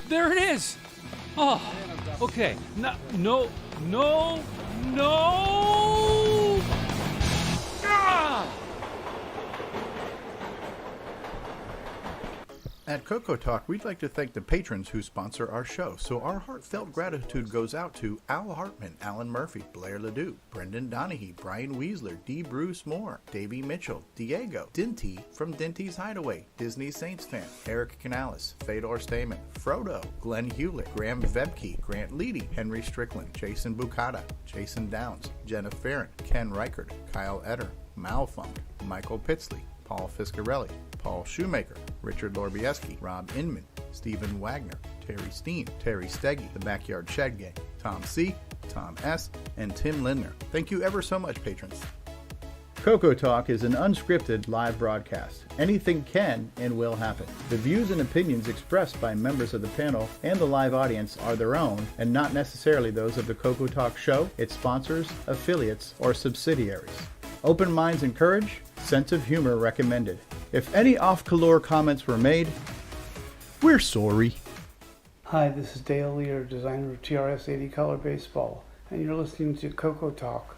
There it is. Oh, okay. No. Ah! At CoCo Talk, we'd like to thank the patrons who sponsor our show, so our heartfelt gratitude goes out to Al Hartman, Alan Murphy, Blair Ledoux, Brendan Donahue, Brian Weasler, D. Bruce Moore, Davey Mitchell, Diego, Dinty from Dinty's Hideaway, Disney Saints fan, Eric Canales, Fedor Stamen, Frodo, Glenn Hewlett, Graham Vebke, Grant Leedy, Henry Strickland, Jason Bucata, Jason Downs, Jenna Farron, Ken Reichert, Kyle Etter, Malfunk, Michael Pitsley, Paul Fiscarelli, Paul Shoemaker, Richard Lorbieski, Rob Inman, Stephen Wagner, Terry Steen, Terry Steggy, The Backyard Shed Gang, Tom C., Tom S., and Tim Lindner. Thank you ever so much, patrons. CoCo Talk is an unscripted live broadcast. Anything can and will happen. The views and opinions expressed by members of the panel and the live audience are their own and not necessarily those of the CoCo Talk show, its sponsors, affiliates, or subsidiaries. Open minds encouraged, sense of humor recommended. If any off-color comments were made, we're sorry. Hi, this is Dale Lear, designer of TRS-80 Color Baseball, and you're listening to CoCo Talk.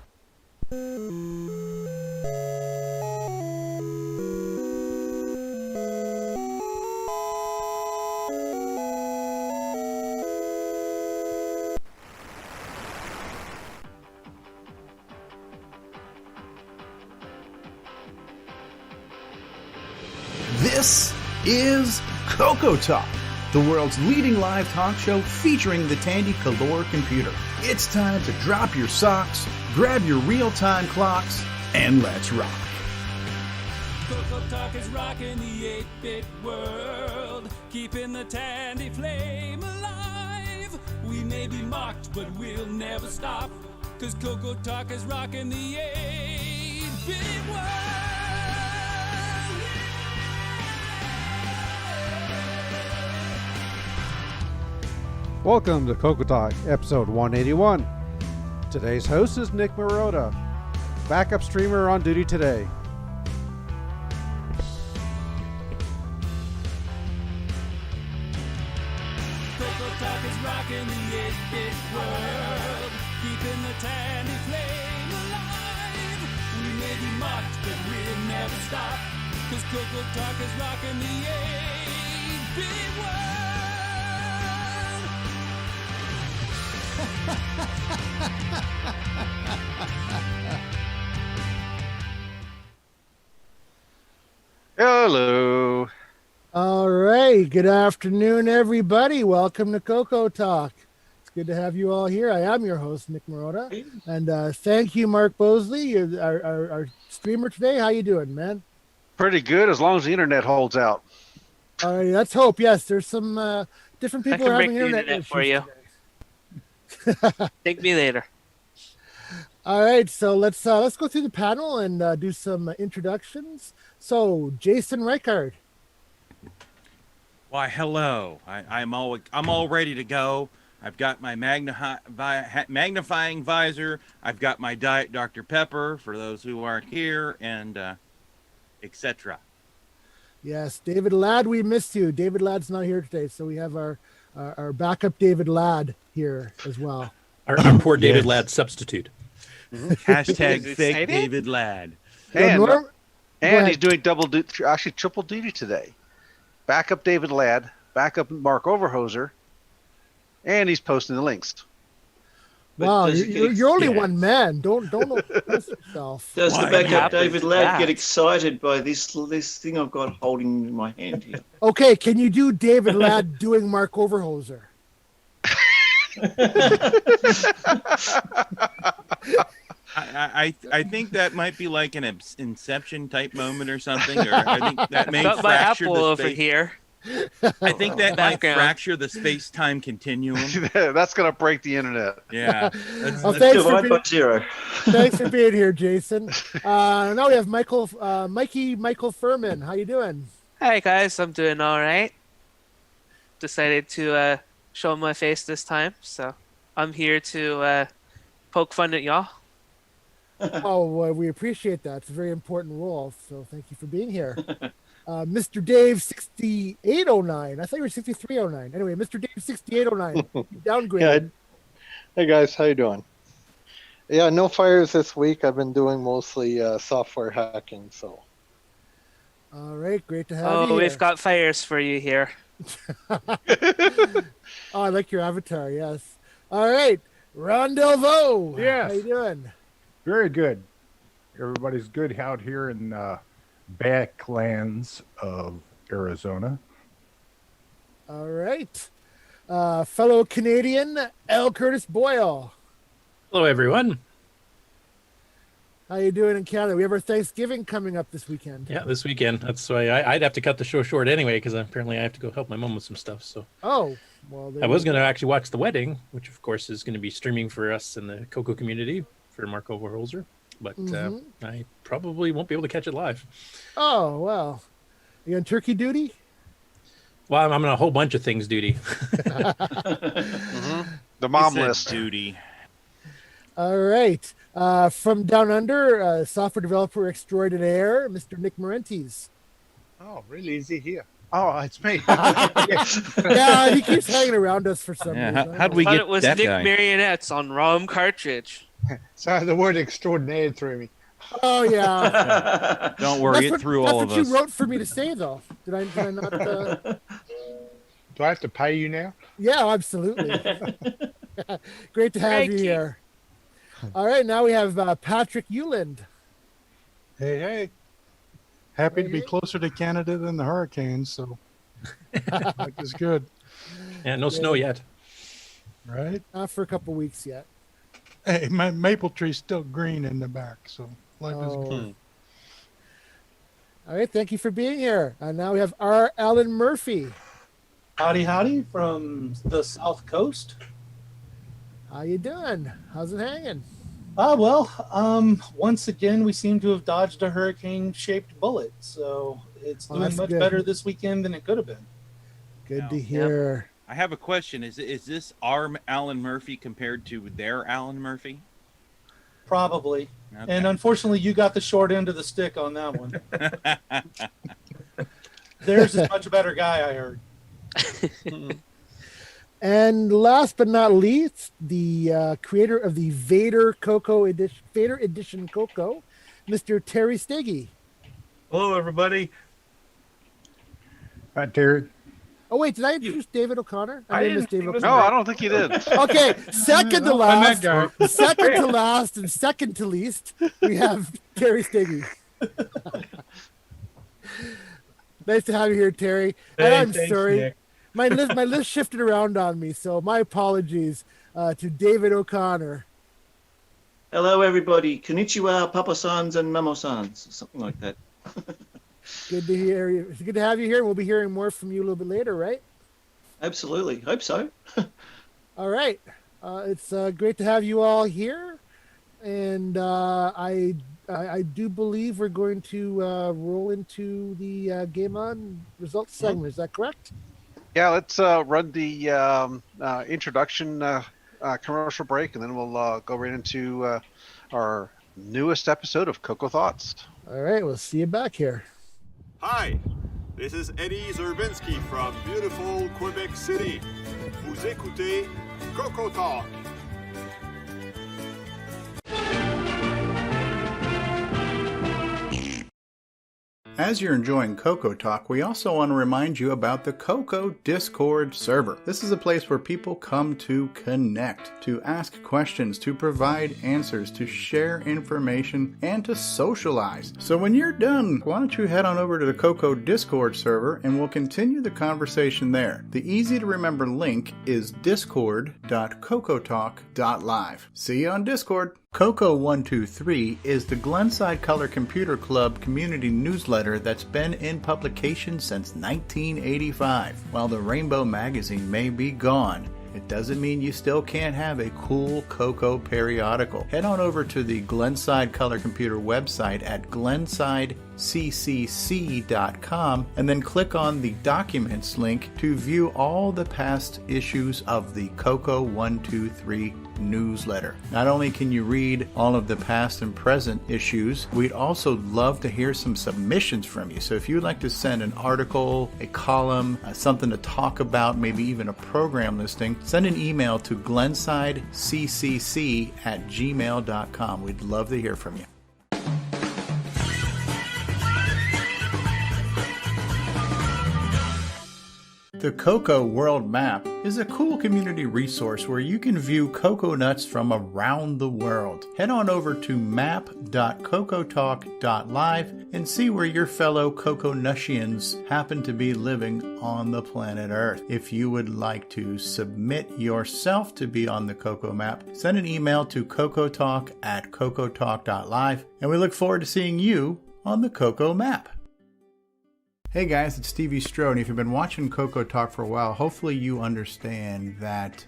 This is CoCo Talk, the world's leading live talk show featuring the Tandy Color computer. It's time to drop your socks, grab your real-time clocks, and let's rock. CoCo Talk is rocking the 8-bit world, keeping the Tandy flame alive. We may be mocked, but we'll never stop, 'cause CoCo Talk is rocking the 8-bit world. Welcome to CoCo Talk, episode 181. Today's host is Nick Marotta, backup streamer on duty today. CoCo Talk is rocking the 8-bit world, keeping the Tandy flame alive. We may be mocked, but we'll never stop, 'cause CoCo Talk is rocking the 8-bit world. Hello. All right. Good afternoon, everybody. Welcome to CoCo Talk. It's good to have you all here. I am your host, Nick Marotta, and thank you, Mark Bosley, you're our streamer today. How you doing, man? Pretty good, as long as the internet holds out. All right. Let's hope. Yes, there's some different people I can are break having the internet internet issues for you. today. Take me later. All right, so let's go through the panel and do some introductions. So, Jason Reichard. Why, hello. I'm all ready to go. I've got my magnifying visor. I've got my Diet Dr. Pepper for those who aren't here, and etc. Yes, David Ladd, we missed you. David Ladd's not here today, so we have our backup David Ladd here as well. Our poor David Ladd substitute. Hashtag fake David Ladd. And he's doing actually triple duty today. Backup David Ladd, backup Mark Overhoser, and he's posting the links. Wow, you're only one man. Don't oppress yourself. Does the backup David Ladd get excited by this thing I've got holding in my hand here? Okay, can you do David Ladd doing Mark Overhoser? I think that might be like an Inception type moment or something. Or I think that may Got my fracture apple the over space. here. I think that might Background. fracture the space-time continuum. That's gonna break the internet. Yeah. Well, thanks Divide by zero. Thanks for being here, Jason. Now we have Michael Furman. How you doing? Hi guys, I'm doing all right. Decided to show my face this time, so I'm here to poke fun at y'all. Oh, well, we appreciate that. It's a very important role, so thank you for being here. Mr. Dave 6809. I thought you were 6309. Anyway, Mr. Dave 6809. You downgraded. Hey guys, how you doing? Yeah, no fires this week. I've been doing mostly software hacking. So. All right, great to have you. Oh, we've got fires for you here. Oh, I like your avatar. Yes. All right, Ron Delvaux. Yes. How you doing? Very good. Everybody's good out here in backlands of Arizona. All right. Fellow Canadian, L. Curtis Boyle. Hello, everyone. How you doing in Canada? We have our Thanksgiving coming up this weekend. Yeah, this weekend. That's why I'd have to cut the show short anyway, because apparently I have to go help my mom with some stuff. So. Oh, well. I was going to actually watch the wedding, which of course is going to be streaming for us in the CoCo community for Mark Overholzer, but I probably won't be able to catch it live. Oh, well. You on turkey duty? Well, I'm on a whole bunch of things duty. The mom list duty. All right. From down under, software developer extraordinaire, Mr. Nick Marentes. Oh, really? Is he here? Oh, it's me. Yeah, he keeps hanging around us for some reason. How'd we get it was that Nick guy? Marionettes on ROM cartridge. Sorry, the word extraordinaire threw me. Oh, yeah. Don't worry, it threw all of us. That's what you wrote for me to say, though. Did I not? Do I have to pay you now? Yeah, absolutely. Great to have you here. All right, now we have Patrick Euland. Hey, hey. Happy to be closer to Canada than the hurricanes, so life is good. Yeah, no snow yet. Right? Not for a couple weeks yet. Hey, my maple tree's still green in the back, so life is good. All right, thank you for being here. Now we have R. Alan Murphy. Howdy, howdy from the South Coast. How you doing? How's it hanging? Once again, we seem to have dodged a hurricane-shaped bullet, so it's doing much better this weekend than it could have been. Good to hear. I have a question. Is this our Alan Murphy compared to their Alan Murphy? Probably. Okay. And unfortunately, you got the short end of the stick on that one. Theirs is a much better guy, I heard. And last but not least, the creator of the Vader Edition CoCo, Mr. Terry Steggy. Hello, everybody. Hi, Terry. Oh, wait, did I introduce David O'Connor? No, I don't think you did. Okay, second to last, guy. second to last, and second to least, we have Terry Steggy. Nice to have you here, Terry. And I'm sorry. Nick. My list shifted around on me, so my apologies to David O'Connor. Hello, everybody. Konnichiwa, Papa-sans and Mamo-sans, something like that. Good to hear you. It's good to have you here. We'll be hearing more from you a little bit later, right? Absolutely. Hope so. All right. It's great to have you all here. And I do believe we're going to roll into the GameON results segment. Is that correct? Yeah, let's run the introduction commercial break, and then we'll go right into our newest episode of CoCo Thoughts. All right, we'll see you back here. Hi, this is Eddie Zerbinsky from beautiful Quebec City. Vous écoutez CoCo Talk. As you're enjoying CoCo Talk, we also want to remind you about the CoCo Discord server. This is a place where people come to connect, to ask questions, to provide answers, to share information, and to socialize. So when you're done, why don't you head on over to the CoCo Discord server and we'll continue the conversation there. The easy to remember link is discord.cocotalk.live. See you on Discord. CoCo123 is the Glenside Color Computer Club community newsletter that's been in publication since 1985. While the Rainbow magazine may be gone, it doesn't mean you still can't have a cool CoCo periodical. Head on over to the Glenside Color Computer website at glensidecc.com ccc.com, and then click on the Documents link to view all the past issues of the CoCo 123 newsletter. Not only can you read all of the past and present issues, we'd also love to hear some submissions from you. So if you'd like to send an article, a column, something to talk about, maybe even a program listing, send an email to glensidecc@gmail.com. We'd love to hear from you. The CoCo World Map is a cool community resource where you can view coconuts from around the world. Head on over to map.cocotalk.live and see where your fellow coconutians happen to be living on the planet Earth. If you would like to submit yourself to be on the CoCo Map, send an email to cocotalk@cocotalk.live, and we look forward to seeing you on the CoCo Map. Hey guys, it's CoCoTALK, and if you've been watching CoCo Talk for a while, hopefully you understand that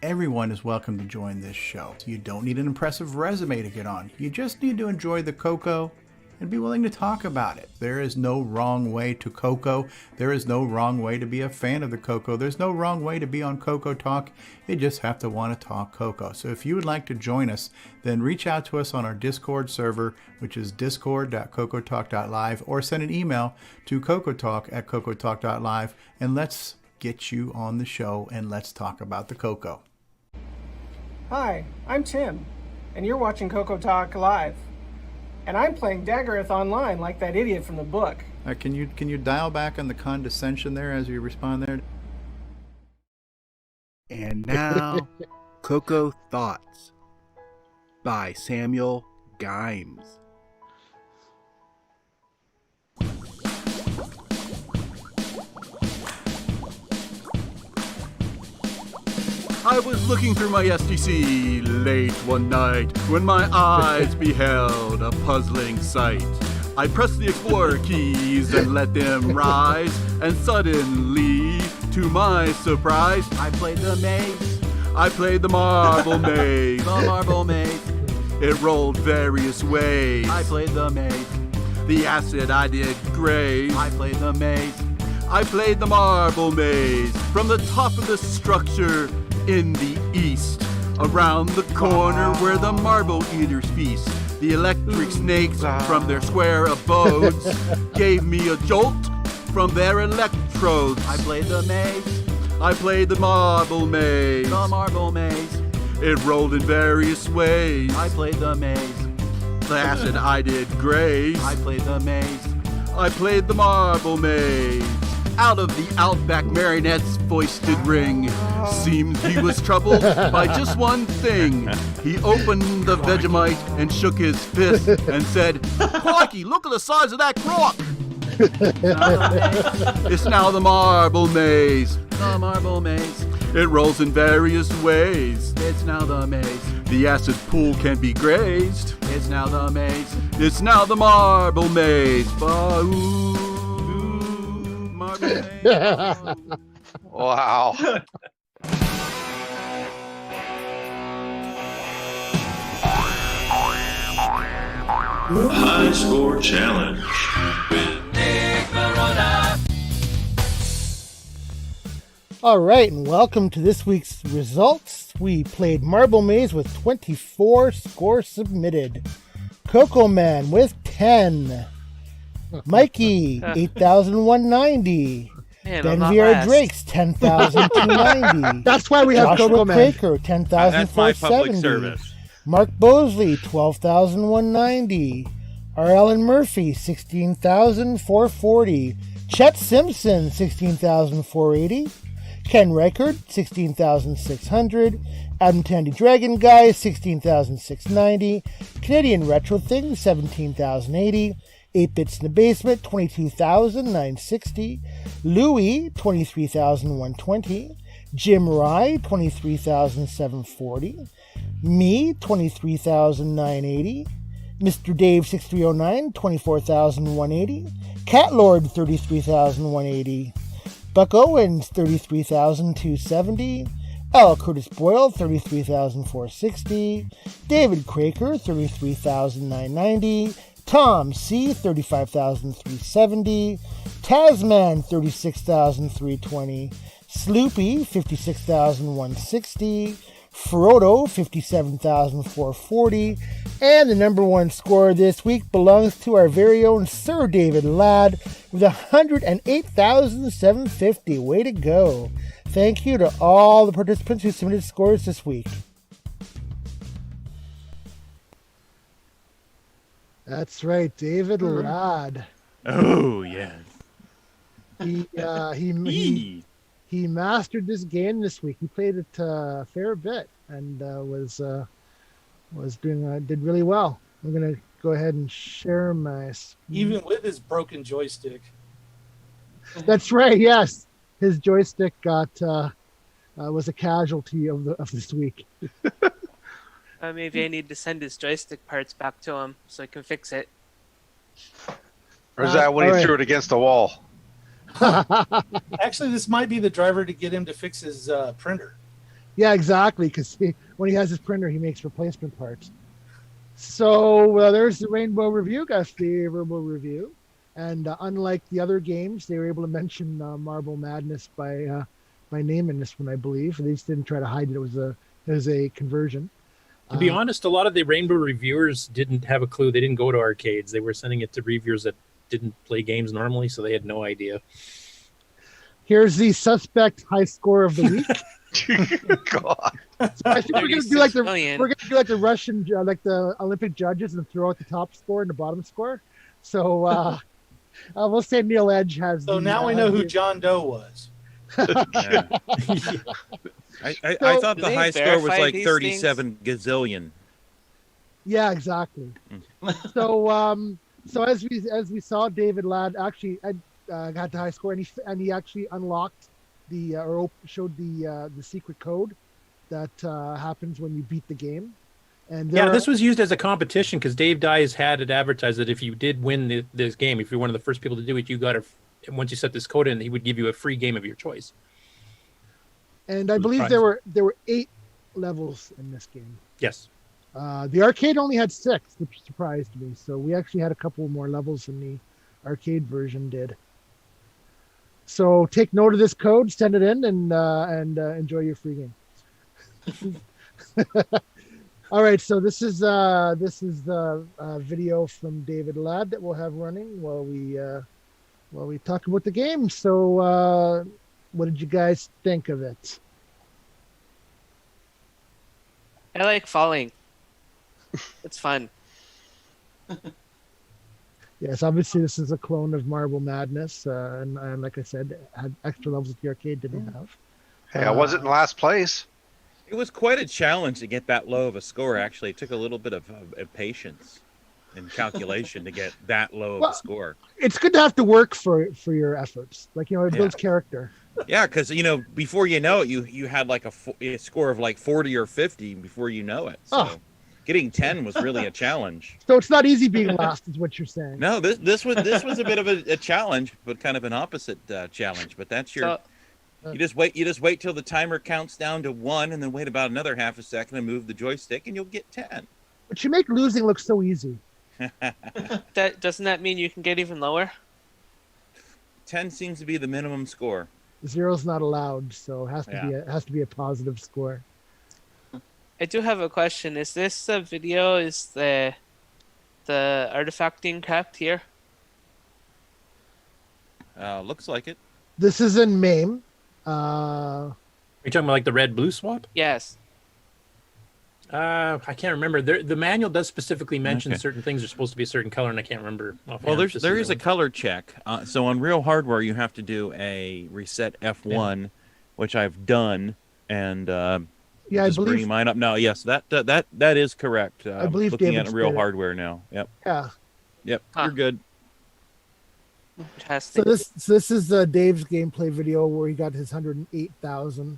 everyone is welcome to join this show. You don't need an impressive resume to get on. You just need to enjoy the CoCo and be willing to talk about it. There is no wrong way to CoCo. There is no wrong way to be a fan of the CoCo. There's no wrong way to be on CoCo Talk. You just have to want to talk CoCo. So if you would like to join us, then reach out to us on our Discord server, which is discord.cocotalk.live, or send an email to cocotalk@cocotalk.live, and let's get you on the show and let's talk about the CoCo. Hi, I'm Tim, and you're watching CoCo Talk Live. And I'm playing Daggerath online like that idiot from the book. Can you dial back on the condescension there as you respond there? And now, CoCo Thoughts by Samuel Gimes. I was looking through my STC late one night when my eyes beheld a puzzling sight. I pressed the Explorer keys and let them rise, and suddenly, to my surprise, I played the maze. I played the marble maze. The marble maze. It rolled various ways. I played the maze. The acid I did graze. I played the maze. I played the marble maze from the top of the structure in the east, around the corner where the marble eaters feast. The electric snakes from their square abodes gave me a jolt from their electrodes. I played the maze. I played the marble maze. The marble maze. It rolled in various ways. I played the maze. The acid I did graze. I played the maze. I played the marble maze. Out of the outback marionette's voice did ring. Seemed he was troubled by just one thing. He opened the Vegemite and shook his fist and said, "Crikey, look at the size of that crock!" It's now the marble maze. The marble maze. It rolls in various ways. It's now the maze. The acid pool can be grazed. It's now the maze. It's now the marble maze. Wow. High Score Challenge with Nick Marotta. All right, and welcome to this week's results. We played Marble Maze with 24 scores submitted. Coco Man with 10. Mikey, 8,190. Man, Denvier Drake's 10,290. That's why we have Joshua Coco Man. Quaker, That's my public 10,470. service. Mark Bosley, 12,190. R. Ellen Murphy, 16,440. Chet Simpson, 16,480. Ken Reichard, 16,600. Adam Tandy Dragon Guy, 16,690. Canadian Retro Thing, 17,080. 8-Bits in the Basement, 22,960. Louie, 23,120. Jim Rye, 23,740. Me, 23,980. Mr. Dave 6309, 24,180. Catlord, 33,180. Buck Owens, 33,270. L. Curtis Boyle, 33,460. David Craker, 33,990. Tom C 35,370, Tasman 36,320, Sloopy 56,160, Frodo 57,440, and the number one score this week belongs to our very own Sir David Ladd with 108,750. Way to go! Thank you to all the participants who submitted scores this week. That's right, David Ladd. Oh yes. He mastered this game this week. He played it a fair bit and did really well. I'm gonna go ahead and share my Even with his broken joystick. That's right. Yes, his joystick was a casualty of this week. Maybe I need to send his joystick parts back to him so I can fix it. Or is that when he threw it against the wall? Actually, this might be the driver to get him to fix his printer. Yeah, exactly. Because when he has his printer, he makes replacement parts. So there's the Rainbow Review. Got a favorable review, and unlike the other games, they were able to mention Marble Madness by name in this one, I believe. They just didn't try to hide it. It was a conversion. To be honest, a lot of the Rainbow reviewers didn't have a clue. They didn't go to arcades. They were sending it to reviewers that didn't play games normally, so they had no idea. Here's the suspect high score of the week. God. So I think we're gonna do like the Russian, like the Olympic judges, and throw out the top score and the bottom score. So we'll say Neil Edge has. So now we know who John Doe was. I thought the high score was like 37 gazillion. Yeah, exactly. So as we saw, David Ladd actually got the high score, and he actually unlocked showed the secret code that happens when you beat the game. And this was used as a competition because Dave Dyes had it advertised that if you did win this game, if you're one of the first people to do it, you got once you set this code in, he would give you a free game of your choice. And I believe there were 8 levels in this game. Yes. The arcade only had 6, which surprised me. So we actually had a couple more levels than the arcade version did. So take note of this code, send it in, and enjoy your free game. All right, so this is the video from David Ladd that we'll have running while we talk about the game. So what did you guys think of it? I like falling. It's fun. Yes, obviously this is a clone of Marble Madness, and like I said, had extra levels that the arcade didn't have. Hey, I wasn't in last place. It was quite a challenge to get that low of a score. Actually, it took a little bit of patience and calculation to get that low of a score. It's good to have to work for your efforts. Like, it builds character. Yeah, because before you know it, you had like a score of like 40 or 50 before you know it. So getting 10 was really a challenge. So it's not easy being last, is what you're saying. No, this was a bit of a challenge, but kind of an opposite challenge. But that's your. You just wait till the timer counts down to 1, and then wait about another half a second and move the joystick, and you'll get 10. But you make losing look so easy. Doesn't that mean you can get even lower? 10 seems to be the minimum score. 0's not allowed, so it has to be a positive score. I do have a question. Is this a video? Is the artifacting correct here? Looks like it. This is in MAME. Are you talking about like the red-blue swap? Yes. I can't remember. The manual does specifically mention certain things are supposed to be a certain color, and I can't remember. Well, there is a color check. So on real hardware, you have to do a reset F1, which I've done, and I believe bringing mine up now. Yes, that is correct. I believe looking David's at real did it. hardware now. Yep. Yeah. Yep. You're good. So this is Dave's gameplay video where he got his 108,000.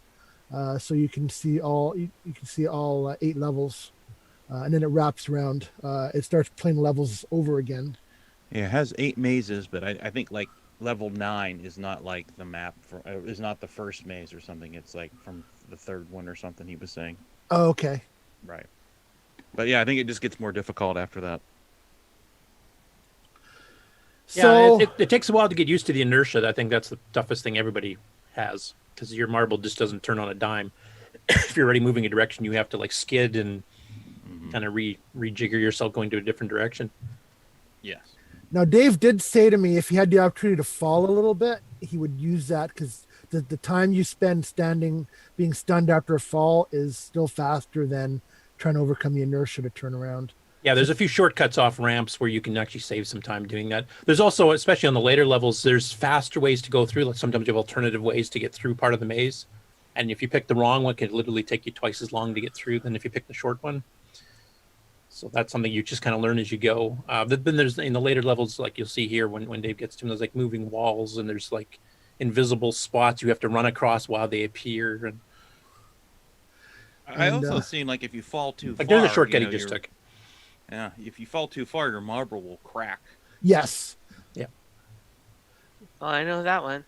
So you can see all 8 levels, and then it wraps around. It starts playing levels over again. Yeah, it has 8 mazes, but I think like level 9 is not like the map is not the first maze or something. It's like from the 3rd one or something. He was saying. Oh, okay. Right. But yeah, I think it just gets more difficult after that. So it takes a while to get used to the inertia. I think that's the toughest thing everybody has, because your marble just doesn't turn on a dime. If you're already moving a direction, you have to like skid and kind of rejigger yourself going to a different direction. Yes. now Dave did say to me if he had the opportunity to fall a little bit, he would use that because the time you spend standing, being stunned after a fall is still faster than trying to overcome the inertia to turn around. Yeah, there's a few shortcuts off ramps where you can actually save some time doing that. There's also, especially on the later levels, there's faster ways to go through. Like sometimes you have alternative ways to get through part of the maze. And if you pick the wrong one, it can literally take you twice as long to get through than if you pick the short one. So that's something you just kind of learn as you go. Then there's in the later levels, like you'll see here when Dave gets to them, there's like moving walls and there's like invisible spots you have to run across while they appear. And I also seen like if you fall too far. like there's a shortcut he just took. Yeah, if you fall too far, your marble will crack. Yes. Yeah. Oh, I know that one.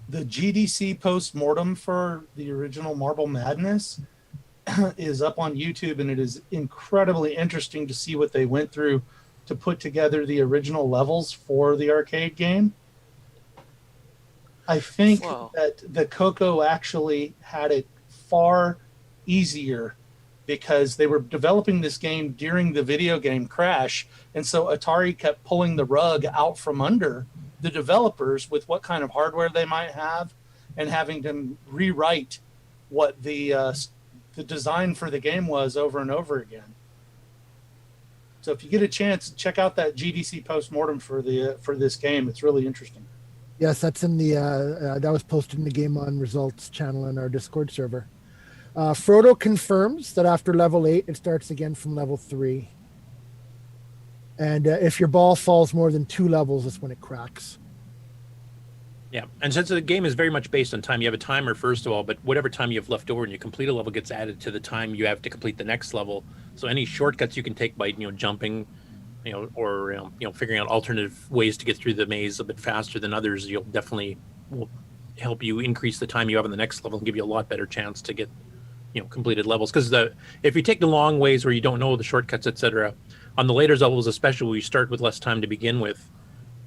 The GDC post-mortem for the original Marble Madness is up on YouTube, and it is incredibly interesting to see what they went through to put together the original levels for the arcade game. I think that the CoCo actually had it far easier because they were developing this game during the video game crash, and so Atari kept pulling the rug out from under the developers with what kind of hardware they might have and having to rewrite what the design for the game was over and over again. So if you get a chance, check out that GDC post-mortem for this game. It's really interesting. Yes, that's in the that was posted in the GameON results channel in our Discord server. Frodo confirms that after level 8, it starts again from level 3. And if your ball falls more than 2 levels, that's when it cracks. Yeah, and since the game is very much based on time, you have a timer first of all, but whatever time you have left over and you complete a level gets added to the time you have to complete the next level. So any shortcuts you can take by jumping, or figuring out alternative ways to get through the maze a bit faster than others, you'll definitely will help you increase the time you have in the next level and give you a lot better chance to get completed levels. Because if you take the long ways where you don't know the shortcuts, etc., on the later levels, especially where you start with less time to begin with,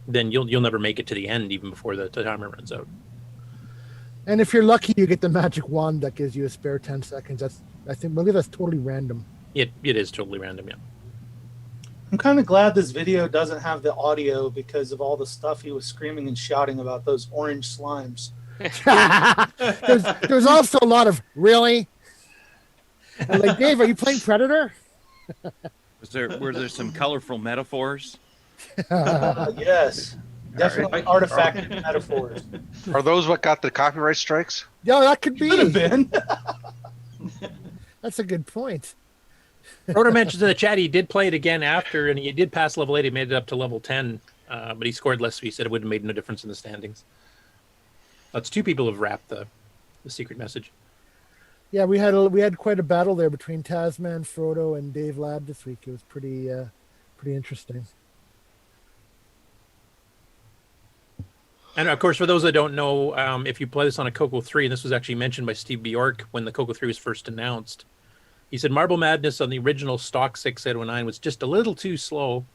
then you'll never make it to the end even before the timer runs out. And if you're lucky, you get the magic wand that gives you a spare 10 seconds. I believe that's totally random. It is totally random, yeah. I'm kind of glad this video doesn't have the audio because of all the stuff he was screaming and shouting about those orange slimes. There's also a lot of really. Like, Dave, are you playing Predator? Were there some colorful metaphors? Yes, definitely artifact metaphors. Are those what got the copyright strikes? Yeah, that could be. Could have been. That's a good point. Rhoda mentions in the chat he did play it again after, and he did pass level 8. He made it up to level 10, but he scored less, so he said it would have made no difference in the standings. That's 2 people have wrapped the secret message. Yeah, we had quite a battle there between Tasman, Frodo, and Dave Ladd this week. It was pretty interesting. And of course, for those that don't know, if you play this on a CoCo 3, and this was actually mentioned by Steve Bjork when the CoCo 3 was first announced, he said Marble Madness on the original stock 6809 was just a little too slow.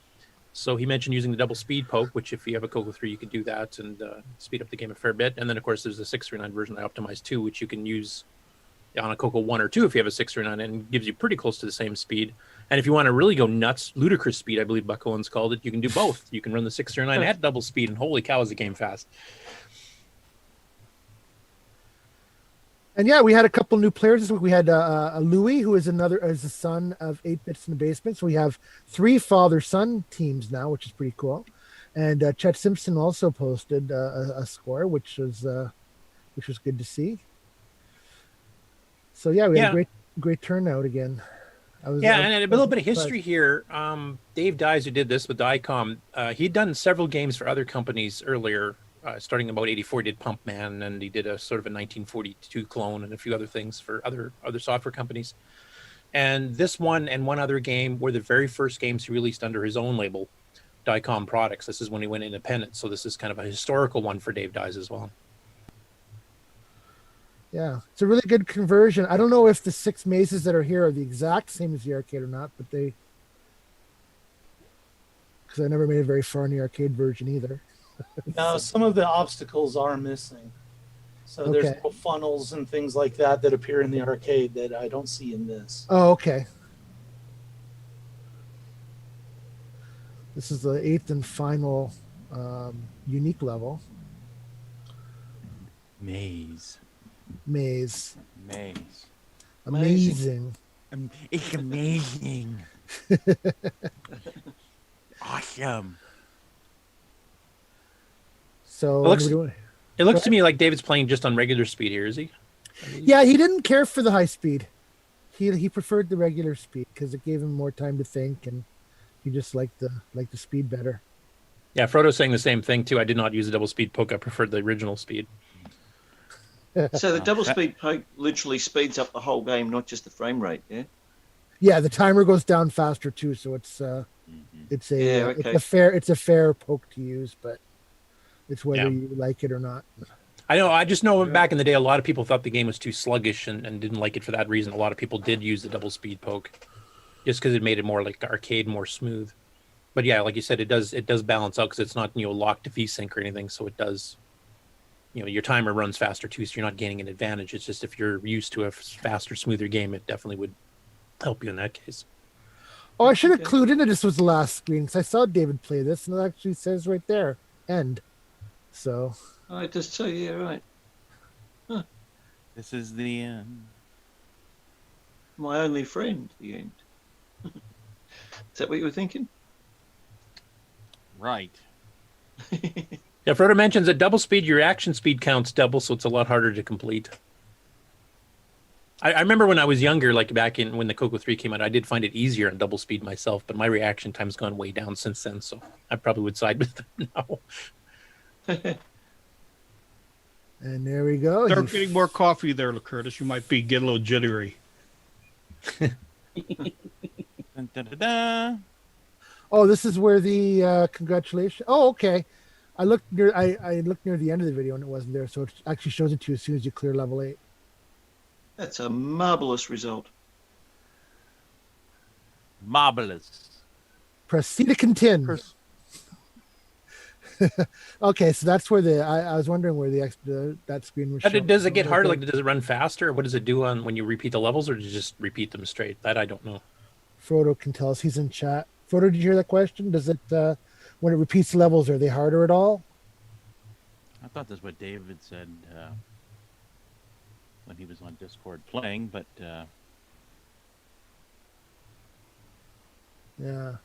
So he mentioned using the double speed poke, which if you have a CoCo 3, you can do that and speed up the game a fair bit. And then, of course, there's the 639 version I optimized too, which you can use on a CoCo 1 or 2 if you have a 639 and gives you pretty close to the same speed. And if you want to really go nuts, ludicrous speed, I believe Buck Owens called it, you can do both. You can run the 639 at double speed, and holy cow, is the game fast. And yeah, we had a couple new players this week. We had Louis, who is the son of 8-Bits in the Basement. So we have 3 father-son teams now, which is pretty cool. And Chet Simpson also posted a score, which was good to see. So yeah, we had a great turnout again. And a little bit of history here. Dave Dyes, who did this with DICOM, he'd done several games for other companies earlier. Starting about 84, did Pump Man, and he did a sort of a 1942 clone and a few other things for other software companies. And this one and one other game were the very first games he released under his own label, DICOM Products. This is when he went independent. So this is kind of a historical one for Dave Dyes as well. Yeah, it's a really good conversion. I don't know if the 6 mazes that are here are the exact same as the arcade or not, but because I never made it very far in the arcade version either. No, some of the obstacles are missing. So there's Okay. little funnels and things like that that appear in the arcade that I don't see in this. Oh, okay. This is the 8th and final unique level. Maze. Maze. Maze. Amazing. It's amazing. Awesome. So It looks to me like David's playing just on regular speed here, is he? yeah, he didn't care for the high speed. He preferred the regular speed because it gave him more time to think, and he just liked the speed better. Yeah, Frodo's saying the same thing too. I did not use the double speed poke. I preferred the original speed. So the double speed poke literally speeds up the whole game, not just the frame rate. Yeah. Yeah, the timer goes down faster too, so it's a it's a fair poke to use, but it's whether you like it or not. I just know back in the day, a lot of people thought the game was too sluggish and didn't like it for that reason. A lot of people did use the double speed poke just because it made it more like arcade, more smooth. But yeah, like you said, it does balance out because it's not locked to VSync or anything, so it does. Your timer runs faster too, so you're not gaining an advantage. It's just if you're used to a faster, smoother game, it definitely would help you in that case. Oh, I should have clued in that this was the last screen because I saw David play this, and it actually says right there, end. So. Oh, it does too. Yeah, right. Huh. This is the end. My only friend. The end. Is that what you were thinking? Right. Yeah, Frodo mentions at double speed, your reaction speed counts double, so it's a lot harder to complete. I remember when I was younger, like back in when the CoCo 3 came out, I did find it easier on double speed myself, but my reaction time's gone way down since then, so I probably would side with them now. And there we go. Start getting more coffee there, Curtis. You might be getting a little jittery. Dun, dun, dun, dun. Oh, this is where the congratulations. Oh, okay. I looked near the end of the video and it wasn't there, so it actually shows it to you as soon as you clear level 8. That's a marvelous result. Marvelous. Proceed to continue. Okay, so that's where I was wondering where that screen was. Does it get harder? Like, does it run faster? What does it do when you repeat the levels, or does it just repeat them straight? That I don't know. Frodo can tell us. He's in chat. Frodo, did you hear that question? Does it when it repeats the levels, are they harder at all? I thought that's what David said when he was on Discord playing, but yeah.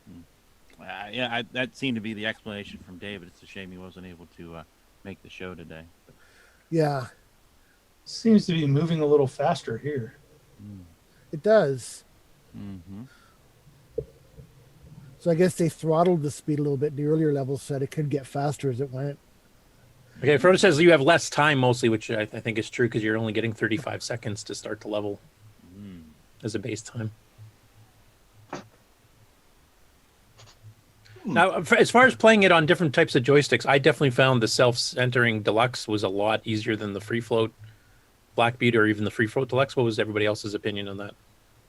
That seemed to be the explanation from David. It's a shame he wasn't able to make the show today. Yeah. Seems to be moving a little faster here. It does. Mm-hmm. So I guess they throttled the speed a little bit in the earlier levels so that it could get faster as it went. Okay, Frodo says you have less time mostly, which I think is true because you're only getting 35 seconds to start the level as a base time. Now, as far as playing it on different types of joysticks, I definitely found the self-centering deluxe was a lot easier than the free float Black Beauty or even the free float deluxe. What was everybody else's opinion on that?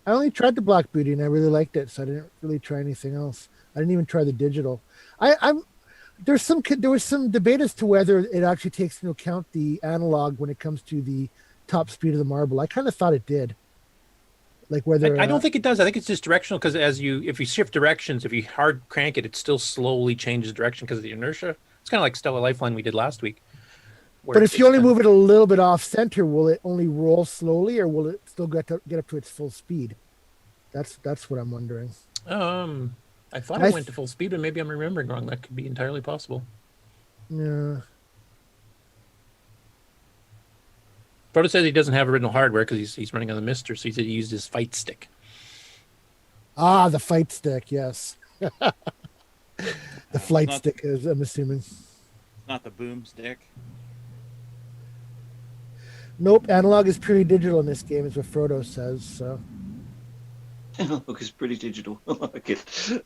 I only tried the Black Beauty and I really liked it, so I didn't really try anything else. I didn't even try the digital. There was some debate as to whether it actually takes into account the analog when it comes to the top speed of the marble. I kind of thought it did. Like whether I don't think it does. I think it's just directional because if you shift directions, if you hard crank it, it still slowly changes direction because of the inertia. It's kind of like Stella Lifeline we did last week. But if you only move it a little bit off center, will it only roll slowly, or will it still get up to its full speed? That's what I'm wondering. I thought it went to full speed, but maybe I'm remembering wrong. That could be entirely possible. Yeah. Frodo says he doesn't have original hardware because he's running on the Mister, so he said he used his fight stick. Ah, the fight stick, yes. The flight stick, I'm assuming. Not the boomstick. Nope, analog is purely digital in this game, is what Frodo says. So. Analog is pretty digital. I like it.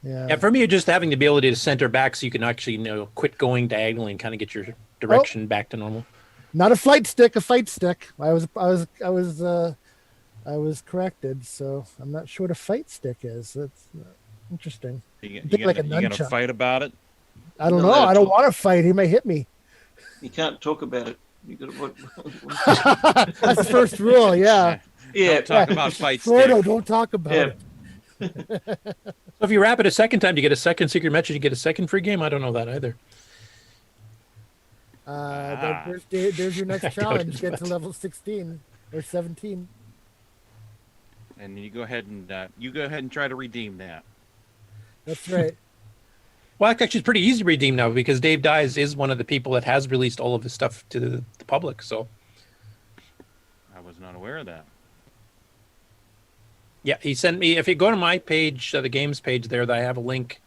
Yeah. For me, just having the ability to center back so you can actually quit going diagonally and kind of get your direction back to normal. Not a flight stick, a fight stick. I was I was corrected, so I'm not sure what a fight stick is. That's interesting. You, Think like a gonna nunchuck. fight about it? I don't You're know. not allowed I don't to- want to fight. He may hit me. You can't talk about it. You got to what? That's the first rule. Yeah. Yeah. Don't talk about fight Frodo, stick. don't talk about Yeah. it. So if you wrap it a second time, you get a second secret message. You get a second free game. I don't know that either. There's your next I doubt challenge. it, Get to but- level 16 or 17. And you go ahead and try to redeem that. That's right. Well, actually, it's pretty easy to redeem now because Dave Dies is one of the people that has released all of his stuff to the public. So I was not aware of that. yeah, he sent me. If you go to my page, the games page there, that I have a link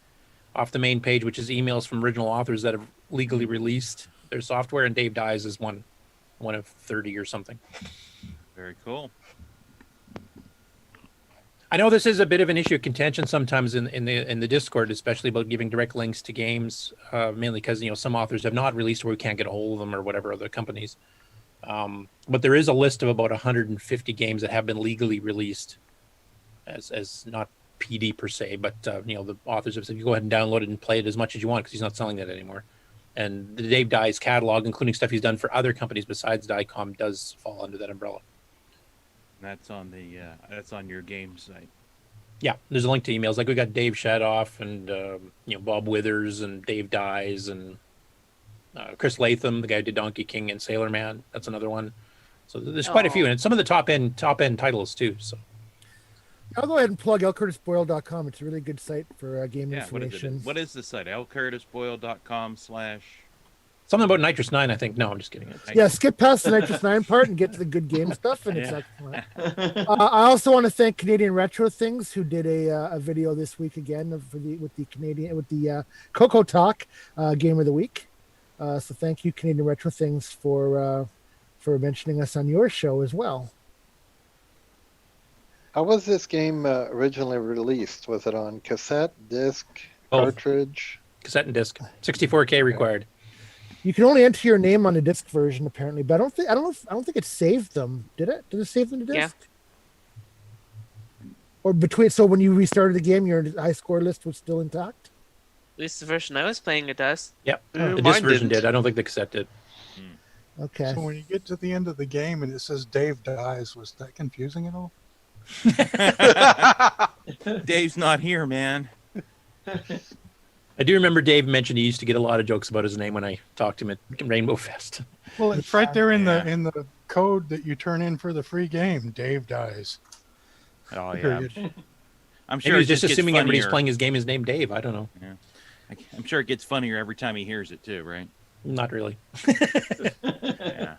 off the main page, which is emails from original authors that have legally released their software, and Dave Dies is one of 30 or something. Very cool. I know this is a bit of an issue of contention sometimes in the Discord, especially about giving direct links to games, mainly because some authors have not released where we can't get a hold of them or whatever other companies. But there is a list of about 150 games that have been legally released as not PD per se, but the authors have said you go ahead and download it and play it as much as you want because he's not selling that anymore. And the Dave Dies catalog, including stuff he's done for other companies besides Diecom, does fall under that umbrella. That's on your game site. Yeah, there's a link to emails. Like we got Dave Shadoff and Bob Withers and Dave Dies and Chris Latham, the guy who did Donkey King and Sailor Man. That's another one. So there's quite a few, and it's some of the top end titles too. So I'll go ahead and plug lcurtisboyle.com. It's a really good site for game Yeah, information. what is the site? lcurtisboyle.com/ something about Nitrous 9, I think. No, I'm just kidding. Yeah, skip past the Nitrous 9 part and get to the good game stuff, and it's excellent. I also want to thank Canadian Retro Things, who did a video this week again with the CoCo Talk Game of the Week. So thank you, Canadian Retro Things, for mentioning us on your show as well. How was this game originally released? Was it on cassette, disc, Both. cartridge? Cassette and disc, 64K required. You can only enter your name on the disc version apparently, but I don't think it saved them. Did it? Did it save them to disc? Yeah. Or so when you restarted the game, your high score list was still intact? At least the version I was playing, it does. Yep, the disc version did. I don't think the cassette did. Okay. So when you get to the end of the game and it says Dave Dies, was that confusing at all? Dave's not here, man. I do remember Dave mentioned he used to get a lot of jokes about his name when I talked to him at Rainbow Fest. Well, it's right there in the code that you turn in for the free game. Dave Dies. Oh yeah. Period. I'm Maybe sure he's it just gets assuming everybody's funnier. playing his game is named Dave. I don't know. Yeah. I'm sure it gets funnier every time he hears it too, right? Not really. Yeah.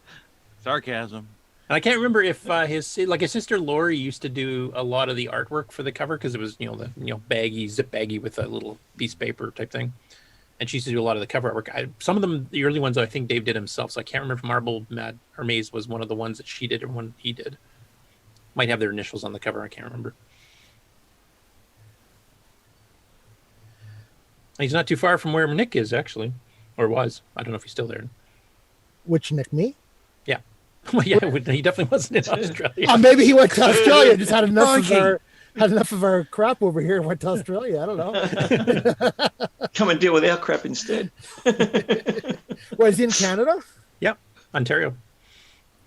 Sarcasm. And I can't remember if his sister Lori used to do a lot of the artwork for the cover because it was baggy, zip baggy with a little piece of paper type thing, and she used to do a lot of the cover artwork. Some of them, the early ones, I think Dave did himself. So I can't remember if Marble Mad or Maze was one of the ones that she did or one he did. Might have their initials on the cover. I can't remember. He's not too far from where Nick is actually, or was. I don't know if he's still there. Which Nick, me? Yeah. Well, yeah, he definitely wasn't in Australia. Maybe he went to Australia. Just had enough of our crap over here and went to Australia. I don't know. Come and deal with our crap instead. Was he in Canada? Yep, Ontario.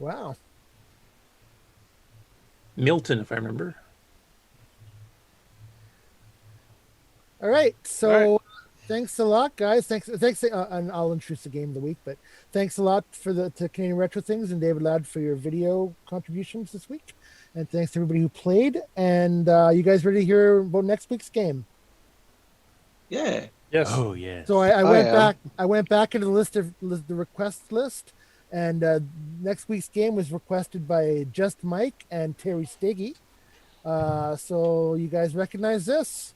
Wow. Milton, if I remember. All right. So thanks a lot, guys. Thanks. And I'll introduce the game of the week, but thanks a lot to Canadian Retro Things and David Ladd for your video contributions this week. And thanks to everybody who played. And you guys ready to hear about next week's game? Yeah. Yes. Oh yeah. So I went back into the request list, and next week's game was requested by Just Mike and Terry Stiggy. So you guys recognize this?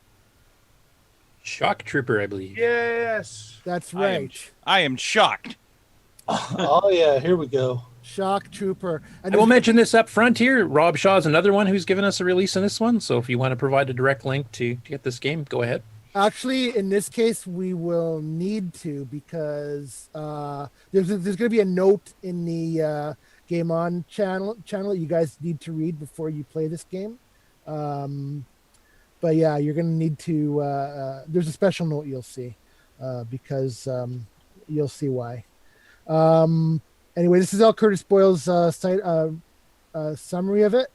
Shock Trooper, I believe. Yes. That's right. I am shocked. Oh yeah, here we go. Shock Trooper. And we'll mention this up front here. Rob Shaw's another one who's given us a release in this one. So if you want to provide a direct link to get this game, go ahead. Actually, in this case, we will need to because there's going to be a note in the GameON channel you guys need to read before you play this game. But yeah, you're going to need to. There's a special note you'll see because you'll see why. Anyway, this is L. Curtis Boyle's summary of it.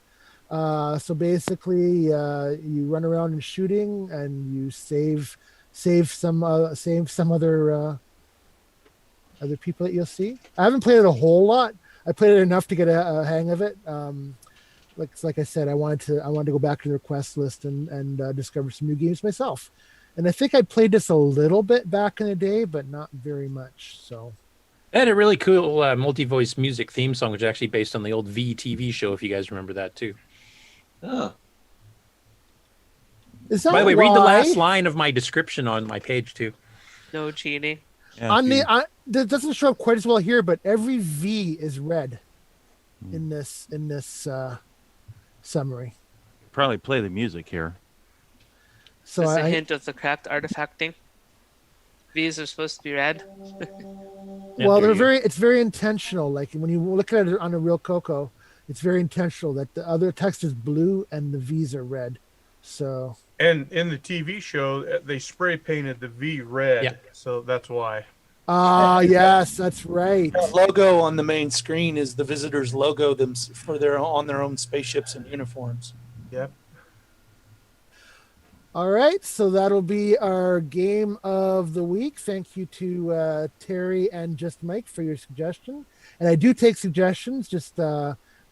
So basically, you run around and shooting, and you save some other people that you'll see. I haven't played it a whole lot. I played it enough to get a hang of it. Like I said, I wanted to go back to the request list and discover some new games myself. And I think I played this a little bit back in the day, but not very much. So. It had a really cool multi-voice music theme song, which is actually based on the old V TV show, if you guys remember that too. Oh. Is that By the way, why? read the last line of my description on my page too. No cheating. Yeah, that doesn't show up quite as well here, but every V is red in this summary. Probably play the music here. So That's a hint of the cracked artifacting. V's are supposed to be red. Well, it's very intentional. Like when you look at it on a real CoCo, it's very intentional that the other text is blue and the V's are red. So. And in the TV show, they spray painted the V red, so that's why. Yes, that's right. The logo on the main screen is the visitors' logo on their own spaceships and uniforms. Yep. All right, so that'll be our game of the week. Thank you to Terry and Just Mike for your suggestion. And I do take suggestions. Just